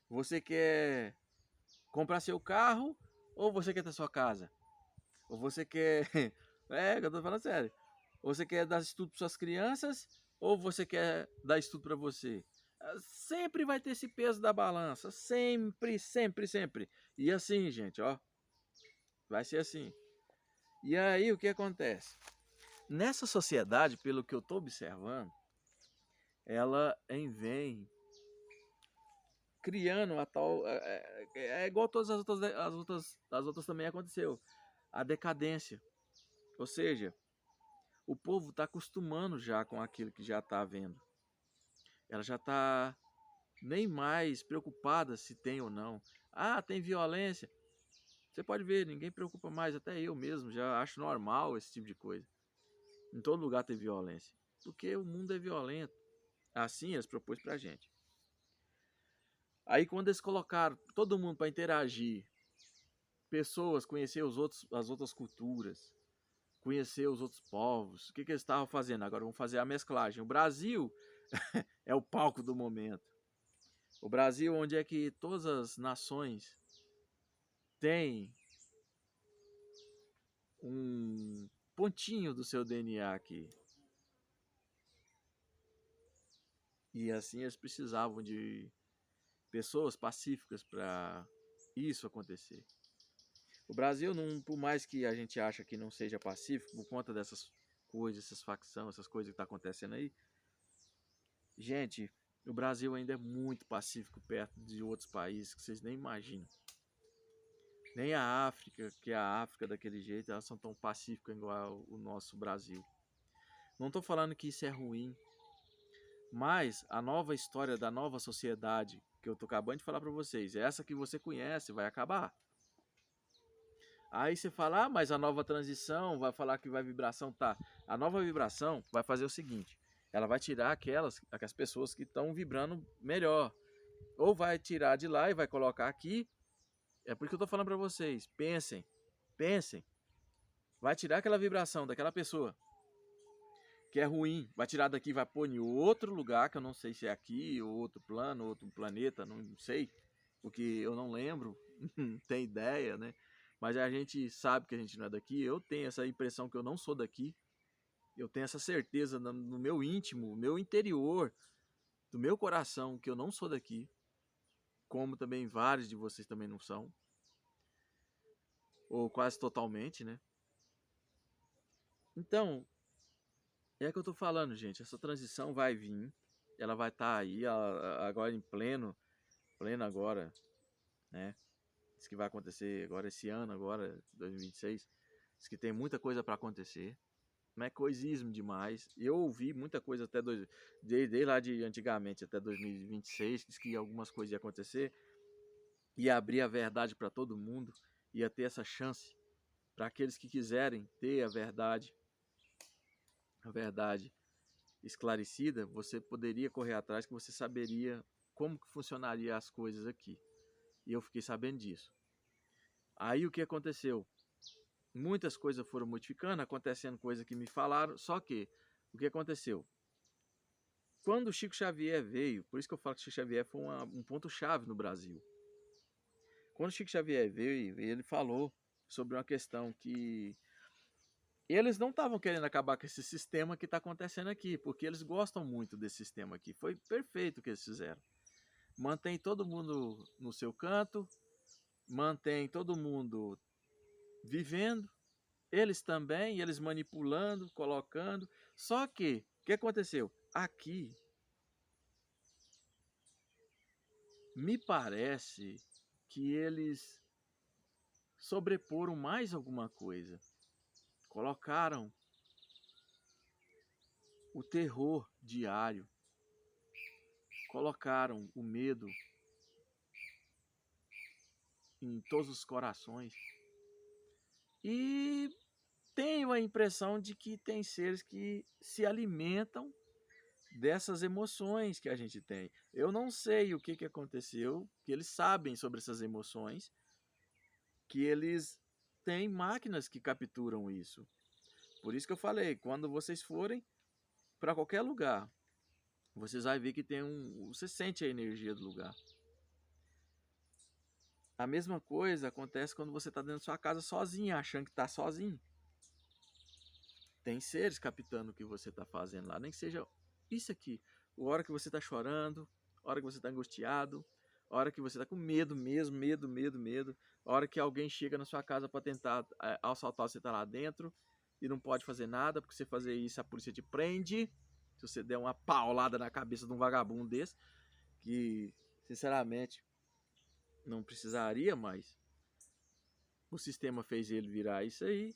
Você quer comprar seu carro ou você quer ter sua casa? Ou você quer... eu tô falando sério. Ou você quer dar estudo para suas crianças ou você quer dar estudo para você? Sempre vai ter esse peso da balança. Sempre, sempre, sempre. E assim, gente, ó. Vai ser assim. E aí, o que acontece? Nessa sociedade, pelo que eu estou observando, ela vem criando a tal... igual todas as outras também aconteceu. A decadência. Ou seja, o povo está acostumando já com aquilo que já está vendo. Ela já está nem mais preocupada se tem ou não. Ah, tem violência. Você pode ver, ninguém preocupa mais, até eu mesmo já acho normal esse tipo de coisa. Em todo lugar tem violência, porque o mundo é violento. Assim eles propôs pra gente. Aí quando eles colocaram todo mundo para interagir, pessoas conhecer as outras culturas, conhecer os outros povos, o que eles estavam fazendo? Agora vamos fazer a mesclagem. O Brasil é o palco do momento. O Brasil, onde é que todas as nações têm um pontinho do seu DNA aqui. E assim eles precisavam de pessoas pacíficas para isso acontecer. O Brasil, não, por mais que a gente ache que não seja pacífico, por conta dessas coisas, essas facções, essas coisas que estão acontecendo aí, gente, o Brasil ainda é muito pacífico perto de outros países que vocês nem imaginam. Nem a África, que é a África daquele jeito, elas são tão pacíficas igual o nosso Brasil. Não estou falando que isso é ruim, mas a nova história da nova sociedade que eu estou acabando de falar para vocês, essa que você conhece, vai acabar. Aí você fala, mas a nova transição vai falar que vai vibração, tá? A nova vibração vai fazer o seguinte, ela vai tirar aquelas pessoas que estão vibrando melhor. Ou vai tirar de lá e vai colocar aqui. É por que eu estou falando para vocês, pensem. Vai tirar aquela vibração daquela pessoa que é ruim, vai tirar daqui e vai pôr em outro lugar, que eu não sei se é aqui, ou outro plano, outro planeta, não sei, porque eu não lembro, não tenho ideia, né? Mas a gente sabe que a gente não é daqui, eu tenho essa impressão que eu não sou daqui, eu tenho essa certeza no meu íntimo, no meu interior, do meu coração, que eu não sou daqui, como também vários de vocês também não são, ou quase totalmente, né? Então, é que eu tô falando, gente, essa transição vai vir, ela vai estar aí agora em pleno agora, né? Diz que vai acontecer agora esse ano, agora 2026. Diz que tem muita coisa para acontecer. Não é coisismo demais. Eu ouvi muita coisa até desde lá de antigamente até 2026, diz que algumas coisas iam acontecer, ia abrir a verdade para todo mundo, ia ter essa chance para aqueles que quiserem ter a verdade esclarecida, você poderia correr atrás que você saberia como que funcionaria as coisas aqui. E eu fiquei sabendo disso. Aí o que aconteceu? Muitas coisas foram modificando, acontecendo coisas que me falaram, só que o que aconteceu? Quando o Chico Xavier veio, por isso que eu falo que o Chico Xavier foi um ponto-chave no Brasil. Quando o Chico Xavier veio, ele falou sobre uma questão que eles não estavam querendo acabar com esse sistema que está acontecendo aqui, porque eles gostam muito desse sistema aqui. Foi perfeito o que eles fizeram. Mantém todo mundo no seu canto, mantém todo mundo vivendo, eles também, eles manipulando, colocando. Só que, o que aconteceu? Aqui, me parece que eles sobreporam mais alguma coisa. Colocaram o terror diário, colocaram o medo em todos os corações. E tenho a impressão de que tem seres que se alimentam dessas emoções que a gente tem. Eu não sei o que aconteceu, que eles sabem sobre essas emoções, que eles têm máquinas que capturam isso. Por isso que eu falei, quando vocês forem para qualquer lugar, vocês vão ver que tem você sente a energia do lugar. A mesma coisa acontece quando você está dentro da sua casa sozinho, achando que está sozinho. Tem seres captando o que você está fazendo lá, nem que seja isso aqui. A hora que você está chorando, a hora que você está angustiado, a hora que você está com medo mesmo, medo. A hora que alguém chega na sua casa para tentar assaltar, você está lá dentro e não pode fazer nada, porque você fazer isso a polícia te prende. Se você der uma paulada na cabeça de um vagabundo desse, que sinceramente não precisaria, mas o sistema fez ele virar isso aí.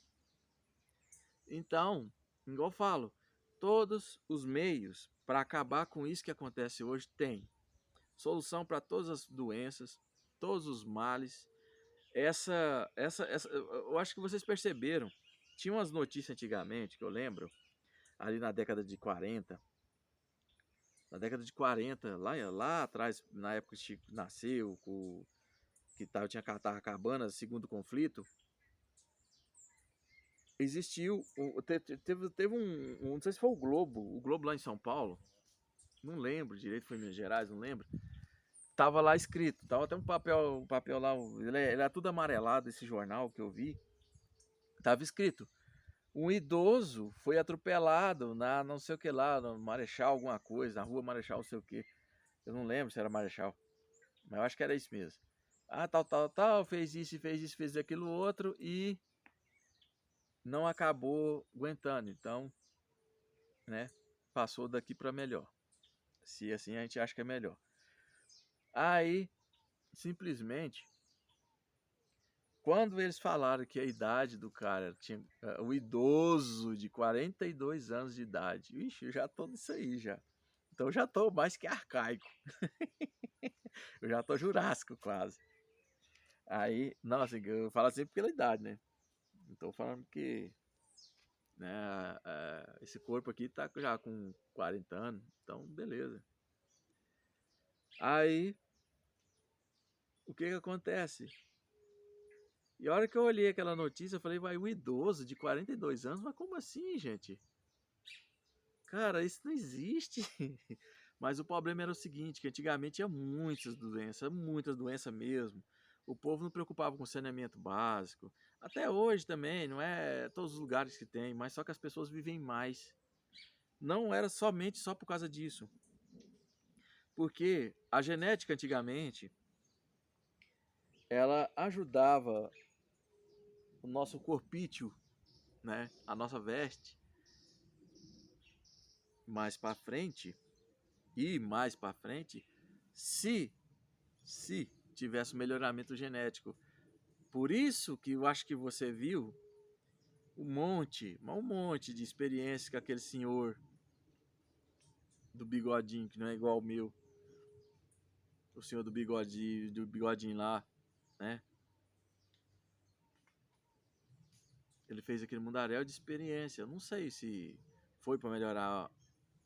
Então, igual eu falo, todos os meios para acabar com isso que acontece hoje tem solução para todas as doenças, todos os males. Eu acho que vocês perceberam. Tinha umas notícias antigamente que eu lembro, ali na década de 40. Na década de 40, lá atrás, na época que o Chico nasceu, que tinha acabando o segundo conflito, existiu, teve não sei se foi o Globo lá em São Paulo, não lembro direito, foi em Minas Gerais, não lembro. Tava lá escrito, tava até um papel lá, ele era tudo amarelado, esse jornal que eu vi, tava escrito, um idoso foi atropelado na não sei o que lá, no Marechal alguma coisa, na rua Marechal não sei o que, eu não lembro se era Marechal, mas eu acho que era isso mesmo. Ah, tal, fez isso, fez aquilo outro e não acabou aguentando, então, né, passou daqui para melhor. Se assim a gente acha que é melhor. Aí, simplesmente, quando eles falaram que a idade do cara tinha o idoso de 42 anos de idade, ixi, eu já tô nisso aí já. Então eu já tô mais que arcaico. Eu já tô jurássico quase. Aí, nossa, eu falo assim pela idade, né? Não tô falando que né, esse corpo aqui tá já com 40 anos, então beleza. Aí, o que acontece? E a hora que eu olhei aquela notícia, eu falei, vai, o idoso de 42 anos, mas como assim, gente? Cara, isso não existe. Mas o problema era o seguinte, que antigamente tinha muitas doenças mesmo. O povo não preocupava com saneamento básico. Até hoje também, não é todos os lugares que tem, mas só que as pessoas vivem mais. Não era somente só por causa disso. Porque a genética antigamente, ela ajudava o nosso corpício, né, a nossa veste, mais para frente e mais para frente, se se tivesse um melhoramento genético. Por isso que eu acho que você viu um monte de experiência com aquele senhor do bigodinho, que não é igual ao meu, o senhor do bigodinho lá, né? Ele fez aquele mundaréu de experiência. Eu não sei se foi para melhorar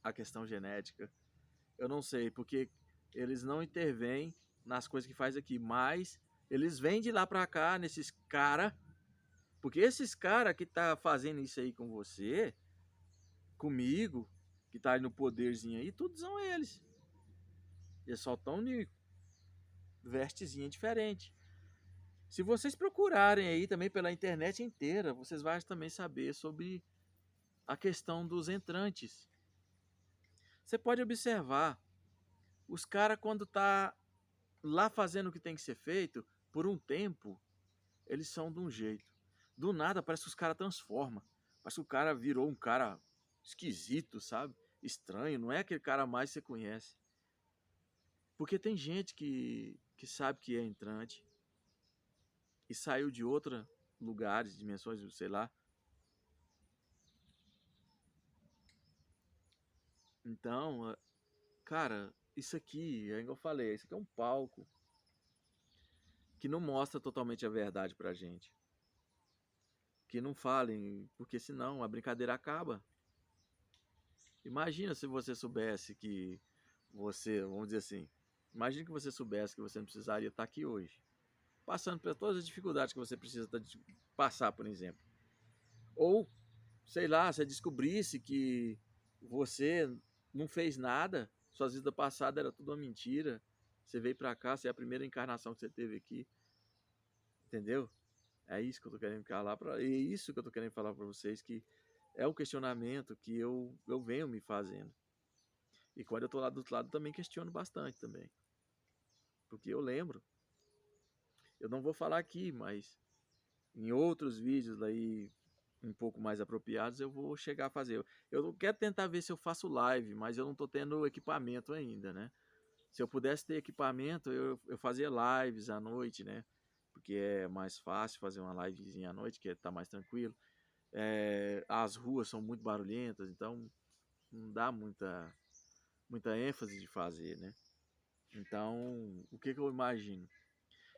a questão genética. Eu não sei, porque eles não intervêm nas coisas que faz aqui, mas eles vêm de lá para cá nesses cara, porque esses cara que tá fazendo isso aí com você, comigo, que tá aí no poderzinho aí, todos são eles. Eles só estão de vestezinha diferente. Se vocês procurarem aí também pela internet inteira, vocês vão também saber sobre a questão dos entrantes. Você pode observar, os caras quando tá lá fazendo o que tem que ser feito, por um tempo, eles são de um jeito. Do nada parece que os caras transformam. Parece que o cara virou um cara esquisito, sabe? Estranho, não é aquele cara mais que você conhece. Porque tem gente que sabe que é entrante e saiu de outros lugares, dimensões, sei lá. Então, cara, isso aqui, é igual eu falei, isso aqui é um palco que não mostra totalmente a verdade pra gente. Que não falem, porque senão a brincadeira acaba. Imagina se você soubesse que você, vamos dizer assim, imagina que você soubesse que você não precisaria estar aqui hoje, passando por todas as dificuldades que você precisa passar, por exemplo. Ou, sei lá, você descobrisse que você não fez nada, suas vidas passadas era tudo uma mentira, você veio pra cá, você é a primeira encarnação que você teve aqui, entendeu? É isso que eu tô querendo falar para, é isso que eu tô querendo falar para vocês, que é um questionamento que eu venho me fazendo. E quando eu tô lá do outro lado também questiono bastante também. Porque eu lembro, eu não vou falar aqui, mas em outros vídeos aí um pouco mais apropriados eu vou chegar a fazer. Eu quero tentar ver se eu faço live, mas eu não tô tendo equipamento ainda, né? Se eu pudesse ter equipamento, eu fazia lives à noite, né? Porque é mais fácil fazer uma livezinha à noite, que tá mais tranquilo. As ruas são muito barulhentas, então não dá muita ênfase de fazer, né? Então, o que eu imagino?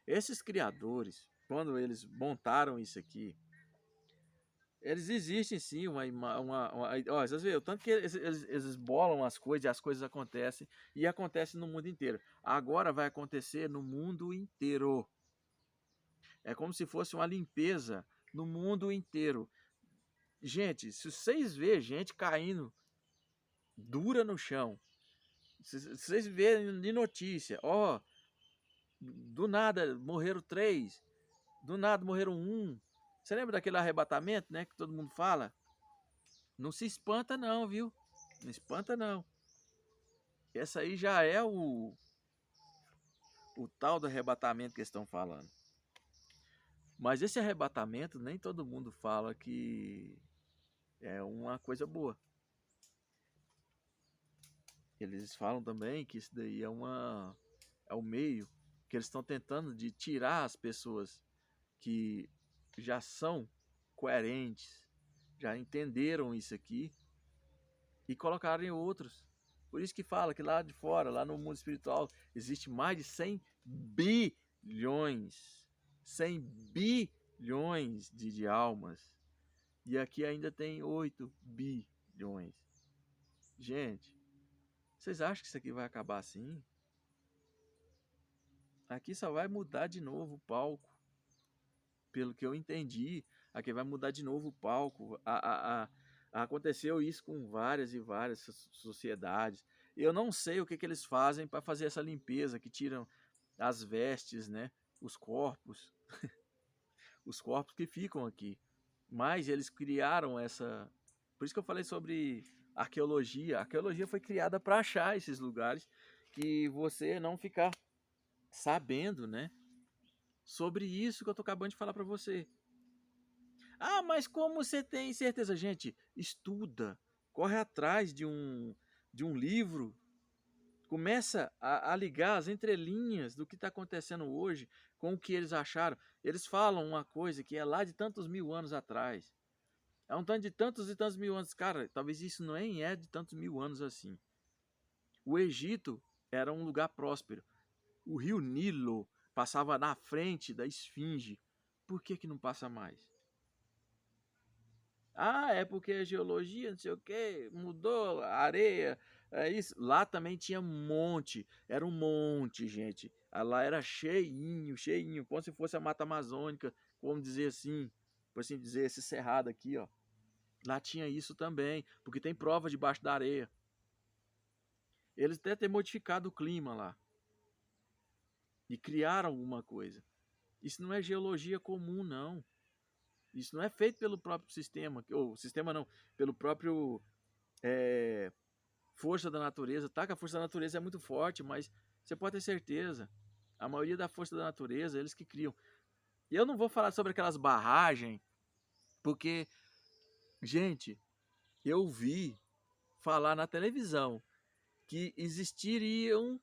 Esses criadores, quando eles montaram isso aqui, eles existem sim, ó, vocês veem, o tanto que eles bolam as coisas e as coisas acontecem, e acontecem no mundo inteiro. Agora vai acontecer no mundo inteiro. É como se fosse uma limpeza no mundo inteiro. Gente, se vocês verem gente caindo dura no chão, se vocês verem de notícia, ó, do nada morreram 3, do nada morreram 1. Você lembra daquele arrebatamento, né, que todo mundo fala? Não se espanta não, viu? Não espanta não. Essa aí já é o tal do arrebatamento que eles estão falando. Mas esse arrebatamento nem todo mundo fala que é uma coisa boa. Eles falam também que isso daí é o meio que eles estão tentando de tirar as pessoas que já são coerentes, já entenderam isso aqui e colocarem outros. Por isso que fala que lá de fora, lá no mundo espiritual, existe mais de 100 bilhões, 100 bilhões de almas. E aqui ainda tem 8 bilhões. Gente, vocês acham que isso aqui vai acabar assim? Aqui só vai mudar de novo o palco. Pelo que eu entendi, aqui vai mudar de novo o palco. Aconteceu isso com várias e várias sociedades. Eu não sei o que eles fazem para fazer essa limpeza, que tiram as vestes, né? Os corpos, os corpos que ficam aqui. Mas eles criaram essa. Por isso que eu falei sobre arqueologia. A arqueologia foi criada para achar esses lugares que você não ficar sabendo, né? Sobre isso que eu tô acabando de falar para você. Ah, mas como você tem certeza? Gente, estuda, corre atrás de um livro, começa a ligar as entrelinhas do que está acontecendo hoje com o que eles acharam. Eles falam uma coisa que é lá de tantos mil anos atrás. É um tanto de tantos e tantos mil anos. Cara, talvez isso nem é de tantos mil anos assim. O Egito era um lugar próspero. O rio Nilo passava na frente da esfinge. Por que não passa mais? Ah, é porque a geologia, não sei o que, mudou a areia, é isso. Lá também tinha um monte, era um monte, gente. Lá era cheinho, cheinho, como se fosse a Mata Amazônica, vamos dizer assim, por assim dizer, esse cerrado aqui, ó. Lá tinha isso também, porque tem prova debaixo da areia. Eles até têm modificado o clima lá e criaram alguma coisa. Isso não é geologia comum, não. Isso não é feito pelo próprio sistema, ou sistema não, pelo próprio força da natureza. Tá que a força da natureza é muito forte, mas você pode ter certeza, a maioria da força da natureza, eles que criam. E eu não vou falar sobre aquelas barragens, porque, gente, eu vi falar na televisão que existiriam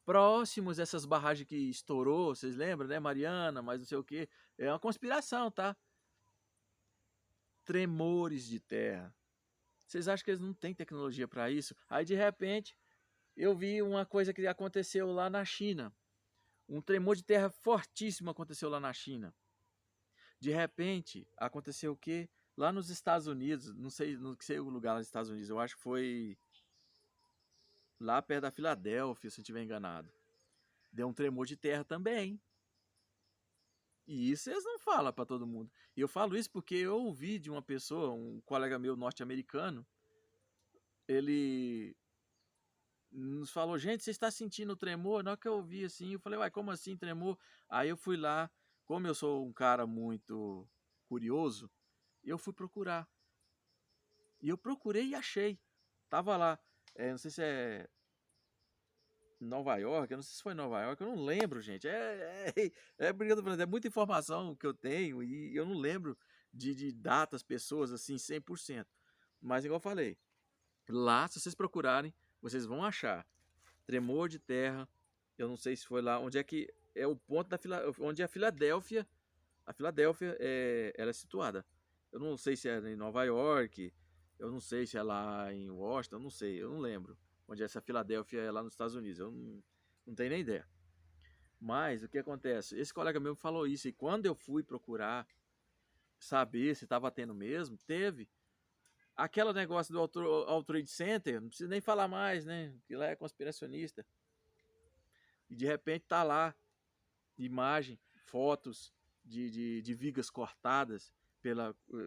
próximos dessas barragens que estourou, vocês lembram, né, Mariana, mas não sei o que. É uma conspiração, tá? Tremores de terra. Vocês acham que eles não têm tecnologia para isso? Aí, de repente, eu vi uma coisa que aconteceu lá na China. Um tremor de terra fortíssimo aconteceu lá na China. De repente, aconteceu o quê? Lá nos Estados Unidos, não sei, não sei o lugar lá nos Estados Unidos, eu acho que foi lá perto da Filadélfia, se eu não estiver enganado. Deu um tremor de terra também. E isso eles não falam para todo mundo. E eu falo isso porque eu ouvi de uma pessoa, um colega meu norte-americano, ele nos falou, gente, você está sentindo o tremor? Na hora que eu ouvi assim, eu falei, uai, como assim tremor? Aí eu fui lá, como eu sou um cara muito curioso, eu fui procurar. E eu procurei e achei. Tava lá, não sei se é Nova York, eu não sei se foi Nova York, eu não lembro, gente. É muita informação que eu tenho e eu não lembro de datas, pessoas assim, 100%. Mas igual eu falei, lá, se vocês procurarem, vocês vão achar tremor de terra. Eu não sei se foi lá, onde é que é o ponto da onde é a Filadélfia. A Filadélfia ela é situada. Eu não sei se é em Nova York, eu não sei se é lá em Washington, eu não sei, eu não lembro. Onde essa Filadélfia é lá nos Estados Unidos, eu não tenho nem ideia. Mas o que acontece? Esse colega meu falou isso, e quando eu fui procurar saber se estava tendo mesmo, teve. Aquele negócio do World Trade Center, não precisa nem falar mais, né? Que lá é conspiracionista. E de repente tá lá imagem, fotos de vigas cortadas,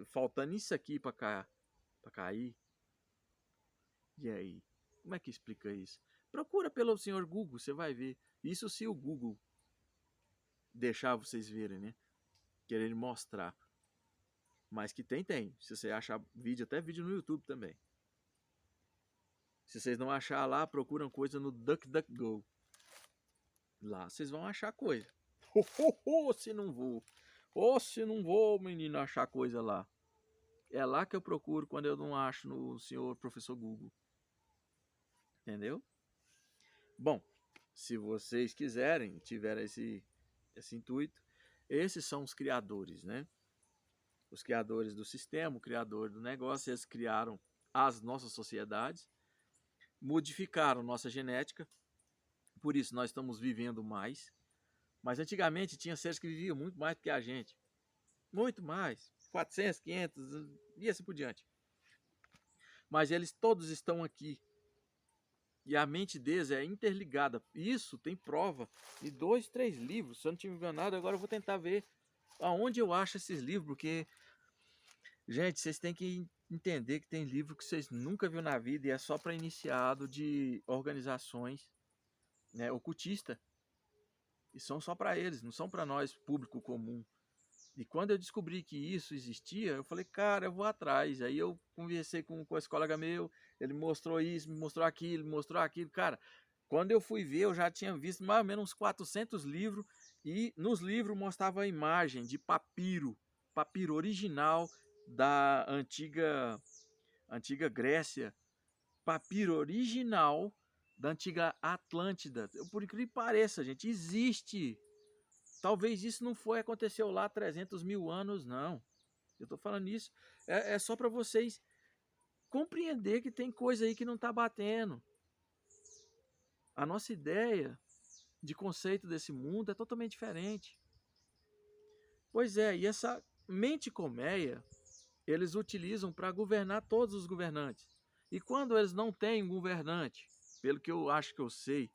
faltando isso aqui para cair. E aí? Como é que explica isso? Procura pelo senhor Google, você vai ver. Isso se o Google deixar vocês verem, né? Querendo mostrar. Mas que tem. Se você achar vídeo, até vídeo no YouTube também. Se vocês não achar lá, procuram coisa no DuckDuckGo. Lá vocês vão achar coisa. Se não vou. Se não vou, menino, achar coisa lá. É lá que eu procuro quando eu não acho no senhor professor Google. Entendeu? Bom, se vocês quiserem, tiverem esse intuito, esses são os criadores, né? Os criadores do sistema, o criador do negócio, eles criaram as nossas sociedades, modificaram nossa genética, por isso nós estamos vivendo mais. Mas antigamente tinha seres que viviam muito mais do que a gente. Muito mais. 400, 500, e assim por diante. Mas eles todos estão aqui. E a mente deles é interligada. Isso tem prova de 2, 3 livros. Se eu não estiver enganado, agora eu vou tentar ver aonde eu acho esses livros, porque Gente, vocês têm que entender que tem livro que vocês nunca viram na vida e é só para iniciado de organizações, né, ocultista. E são só para eles, não são para nós, público comum. E quando eu descobri que isso existia, eu falei, cara, eu vou atrás. Aí eu conversei com esse colega meu, ele me mostrou isso, me mostrou aquilo, me mostrou aquilo. Cara, quando eu fui ver, eu já tinha visto mais ou menos uns 400 livros, e nos livros mostrava a imagem de papiro, papiro original da antiga Grécia, papiro original da antiga Atlântida. Por incrível que pareça, gente, existe. Talvez isso não foi, aconteceu lá 300 mil anos, não. Eu tô falando isso, é só para vocês compreender que tem coisa aí que não tá batendo. A nossa ideia de conceito desse mundo é totalmente diferente. Pois é, e essa mente colmeia, eles utilizam para governar todos os governantes. E quando eles não têm um governante, pelo que eu acho que eu sei,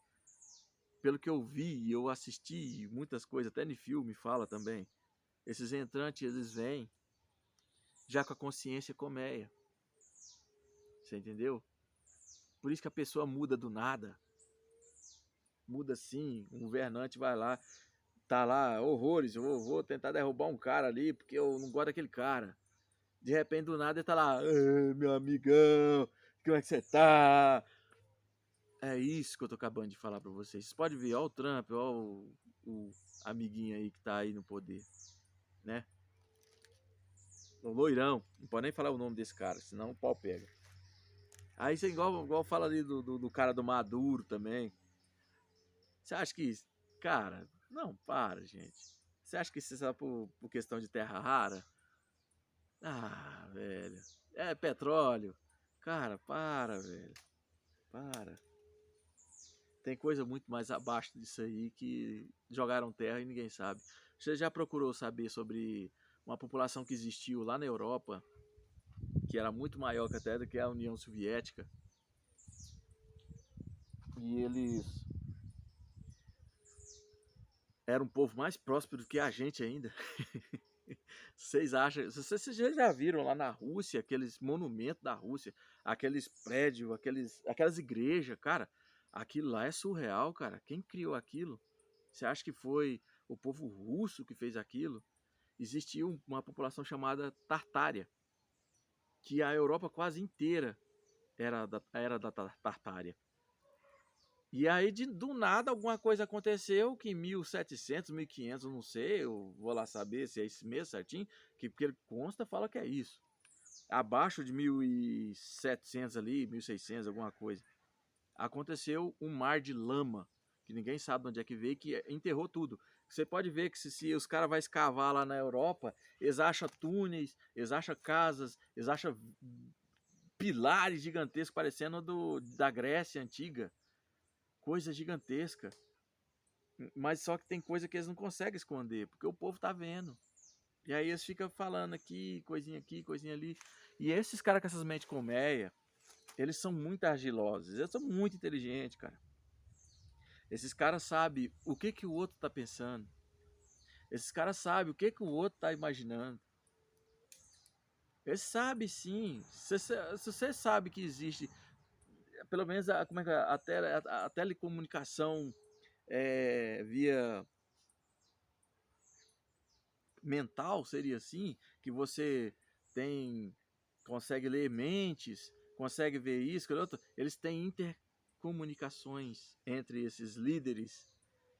pelo que eu vi e eu assisti, muitas coisas, até no filme fala também, esses entrantes, eles vêm já com a consciência colmeia. Você entendeu? Por isso que a pessoa muda do nada. Muda assim, um governante vai lá, tá lá, horrores, eu vou tentar derrubar um cara ali, porque eu não gosto daquele cara. De repente, do nada, ele tá lá, meu amigão, como é que você tá? É isso que eu tô acabando de falar pra vocês. Vocês podem ver, ó o Trump, ó o amiguinho aí que tá aí no poder, né? O loirão, não pode nem falar o nome desse cara, senão o pau pega. Aí você igual fala ali do cara do Maduro também. Você acha que, cara, não, para, gente. Você acha que isso é só por questão de terra rara? Ah, velho. É petróleo. Cara, para, velho. Para. Tem coisa muito mais abaixo disso aí que jogaram terra e ninguém sabe. Você já procurou saber sobre uma população que existiu lá na Europa, que era muito maior que até do que a União Soviética? E eles eram um povo mais próspero do que a gente ainda. Vocês acham? Vocês já viram lá na Rússia aqueles monumentos da Rússia, aqueles prédios, aquelas igrejas, cara? Aquilo lá é surreal, cara. Quem criou aquilo? Você acha que foi o povo russo que fez aquilo? Existia uma população chamada Tartária, que a Europa quase inteira era da Tartária. E aí, do nada, alguma coisa aconteceu que em 1700, 1500, eu não sei, eu vou lá saber se é isso mesmo certinho, porque ele consta, fala que é isso. Abaixo de 1700 ali, 1600, alguma coisa. Aconteceu um mar de lama, que ninguém sabe de onde é que veio, que enterrou tudo. Você pode ver que se os caras vão escavar lá na Europa, eles acham túneis, eles acham casas, eles acham pilares gigantescos parecendo da Grécia antiga. Coisa gigantesca. Mas só que tem coisa que eles não conseguem esconder, porque o povo tá vendo. E aí eles ficam falando aqui, coisinha ali. E esses caras com essas mentes colmeia, eles são muito argilosos, eles são muito inteligentes, cara. Esses caras sabem o que o outro tá pensando. Esses caras sabem o que o outro tá imaginando. Eles sabem sim. Se você sabe que existe, pelo menos como é que é, a telecomunicação via mental seria assim, que você consegue ler mentes, consegue ver isso, aquilo outro. Eles têm intercomunicações entre esses líderes.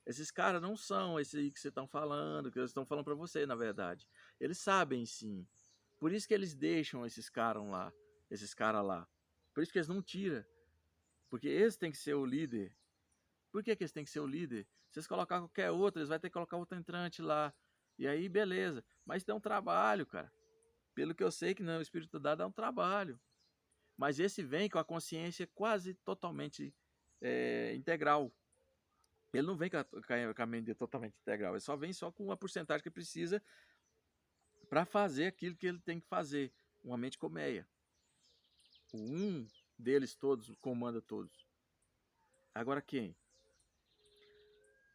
Esses caras não são esse aí que você estão falando, que eles estão falando para você, na verdade. Eles sabem sim. Por isso que eles deixam esses caras lá. Por isso que eles não tiram. Porque eles têm que ser o líder. Por que eles têm que ser o líder? Se eles colocar qualquer outro, eles vão ter que colocar outro entrante lá. E aí, beleza. Mas dá um trabalho, cara. Pelo que eu sei que não, o Espírito dado é um trabalho. Mas esse vem com a consciência quase totalmente integral. Ele não vem com a mente totalmente integral. Ele só vem só com uma porcentagem que precisa para fazer aquilo que ele tem que fazer. Uma mente colmeia. Um deles todos comanda todos. Agora quem?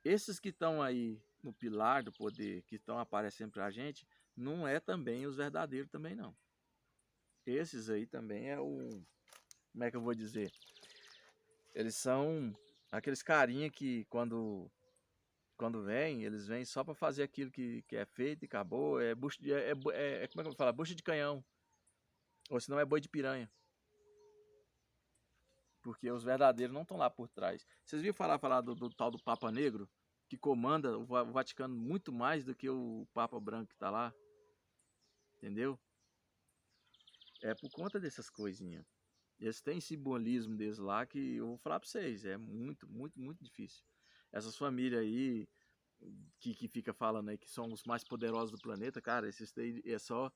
Esses que estão aí no pilar do poder, que estão aparecendo para a gente, não é também os verdadeiros também não. Esses aí também é o... Como é que eu vou dizer? Eles são aqueles carinha que quando vem, eles vêm só pra fazer aquilo que é feito e acabou. É bucho de, como é que eu vou falar? Bucho de canhão. Ou senão é boi de piranha. Porque os verdadeiros não estão lá por trás. Vocês viram falar do tal do Papa Negro? Que comanda o Vaticano muito mais do que o Papa Branco que tá lá. Entendeu? É por conta dessas coisinhas. Eles têm simbolismo deles lá que eu vou falar pra vocês. É muito, muito, muito difícil. Essas famílias aí que fica falando aí que são os mais poderosos do planeta, cara, esses daí é só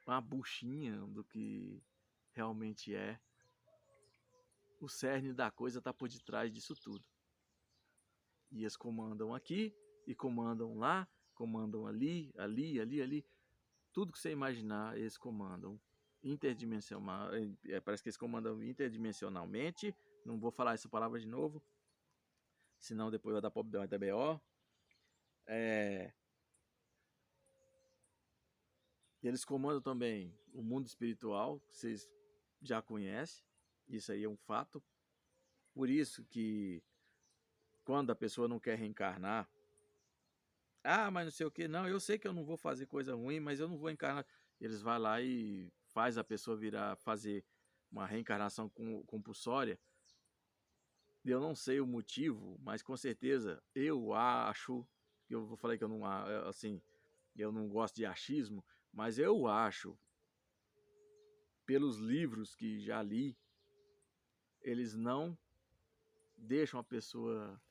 uma buchinha do que realmente é. O cerne da coisa tá por detrás disso tudo. E eles comandam aqui, e comandam lá, comandam ali, ali, ali, ali. Tudo que você imaginar, eles comandam interdimensional. Parece que eles comandam interdimensionalmente. Não vou falar essa palavra de novo, senão depois vai dar problema da BO. Eles comandam também o mundo espiritual, que vocês já conhecem. Isso aí é um fato. Por isso que quando a pessoa não quer reencarnar, mas não sei o que, não, eu sei que eu não vou fazer coisa ruim, mas eu não vou encarnar. Eles vão lá e faz a pessoa virar fazer uma reencarnação compulsória. Eu não sei o motivo, mas com certeza eu acho, eu vou falar que eu não, assim, eu não gosto de achismo, mas eu acho, pelos livros que já li, eles não deixam a pessoa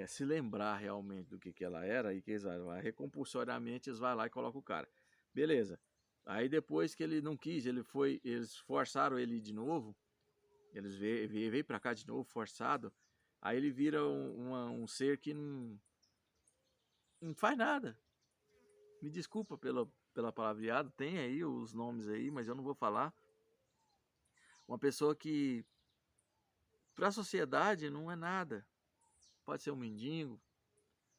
se lembrar realmente do que ela era e que eles vai recompulsoriamente eles vai lá e colocam o cara. Beleza. Aí depois que ele não quis, eles forçaram ele de novo, eles veio pra cá de novo forçado, aí ele vira um ser que não faz nada. Me desculpa pela palavreada, tem aí os nomes aí, mas eu não vou falar. Uma pessoa que para a sociedade não é nada. Pode ser um mendigo,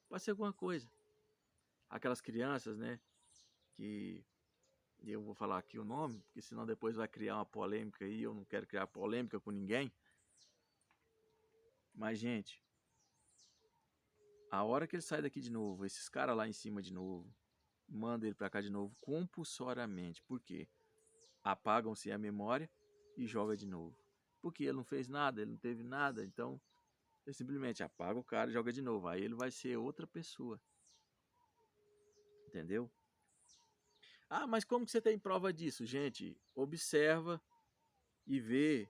pode ser alguma coisa. Aquelas crianças, né, que eu vou falar aqui o nome, porque senão depois vai criar uma polêmica aí, eu não quero criar polêmica com ninguém. Mas, gente, a hora que ele sai daqui de novo, esses caras lá em cima de novo, manda ele pra cá de novo compulsoriamente. Por quê? Apagam-se a memória e joga de novo. Porque ele não fez nada, ele não teve nada, então ele simplesmente apaga o cara e joga de novo. Aí ele vai ser outra pessoa. Entendeu? Mas como que você tem prova disso? Gente, observa e vê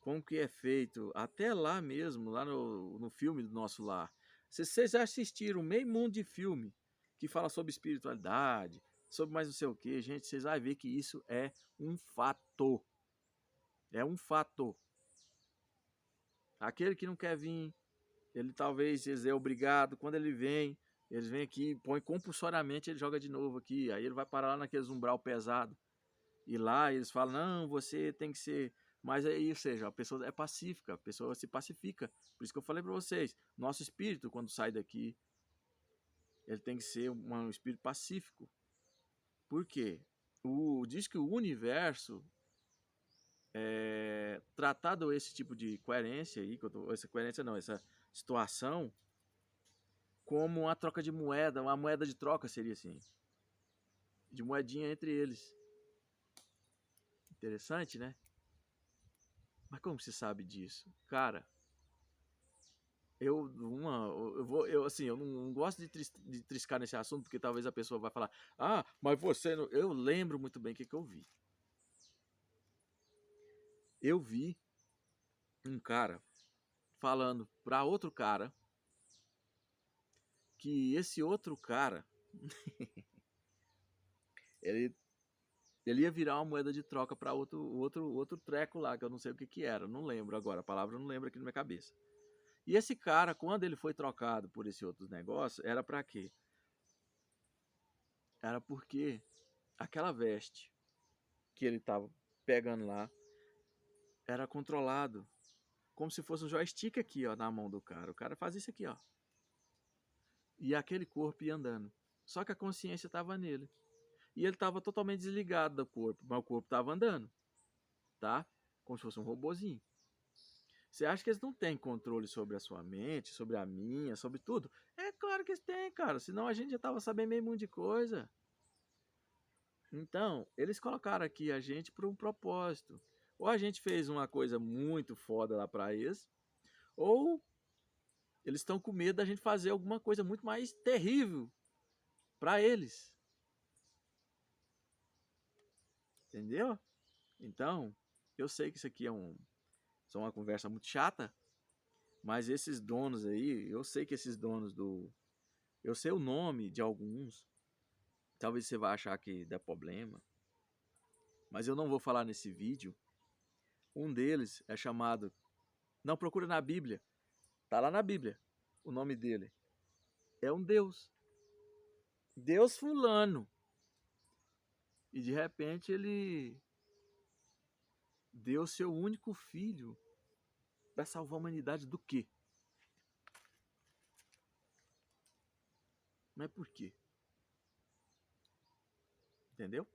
como que é feito, até lá mesmo, lá no filme do Nosso Lar. Vocês já assistiram meio mundo de filme que fala sobre espiritualidade, sobre mais não sei o que, gente, vocês vão ver que isso é um fato. É um fato. Aquele que não quer vir, ele talvez é obrigado, quando ele vem, eles vêm aqui, põe compulsoriamente, ele joga de novo aqui, aí ele vai parar lá naqueles umbral pesado. E lá eles falam, não, você tem que ser. Mas aí, ou seja, a pessoa é pacífica, a pessoa se pacifica. Por isso que eu falei para vocês, nosso espírito, quando sai daqui, ele tem que ser um espírito pacífico. Por quê? Diz que o universo tratado esse tipo de coerência aí, essa coerência não, essa situação, como uma troca de moeda, uma moeda de troca seria assim. De moedinha entre eles. Interessante, né? Mas como se sabe disso? Cara, eu não gosto de triscar nesse assunto, porque talvez a pessoa vai falar, mas você não... Eu lembro muito bem o que eu vi. Eu vi um cara falando para outro cara que esse outro cara ele, ele ia virar uma moeda de troca para outro treco lá, que eu não sei o que era, não lembro agora, a palavra eu não lembro aqui na minha cabeça. E esse cara, quando ele foi trocado por esse outro negócio, era para quê? Era porque aquela veste que ele tava pegando lá era controlado como se fosse um joystick aqui, ó, na mão do cara. O cara faz isso aqui, ó. E aquele corpo ia andando. Só que a consciência estava nele. e ele estava totalmente desligado do corpo, mas o corpo estava andando, tá? Como se fosse um robozinho. Você acha que eles não têm controle sobre a sua mente, sobre a minha, sobre tudo? É claro que eles têm, cara. Senão a gente já tava sabendo meio mundo de coisa. Então, eles colocaram aqui a gente por um propósito. Ou a gente fez uma coisa muito foda lá pra eles, ou eles estão com medo da gente fazer alguma coisa muito mais terrível pra eles. Entendeu? Então, eu sei que isso aqui só uma conversa muito chata, mas esses donos aí, eu sei que esses donos do. Eu sei o nome de alguns. Talvez você vá achar que dá problema, mas eu não vou falar nesse vídeo. Um deles é chamado. Não, procura na Bíblia. Tá lá na Bíblia. O nome dele é um Deus. Deus fulano. E de repente ele deu seu único filho para salvar a humanidade do quê? Mas por quê? Entendeu?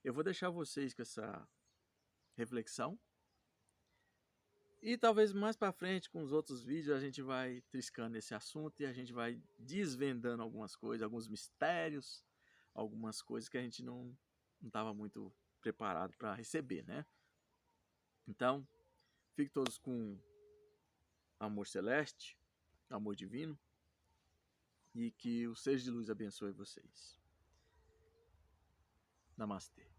Eu vou deixar vocês com essa reflexão. E talvez mais para frente, com os outros vídeos, a gente vai triscando esse assunto e a gente vai desvendando algumas coisas, alguns mistérios, algumas coisas que a gente não estava muito preparado para receber, né? Então, fiquem todos com amor celeste, amor divino, e que o Seja de Luz abençoe vocês. Namastê.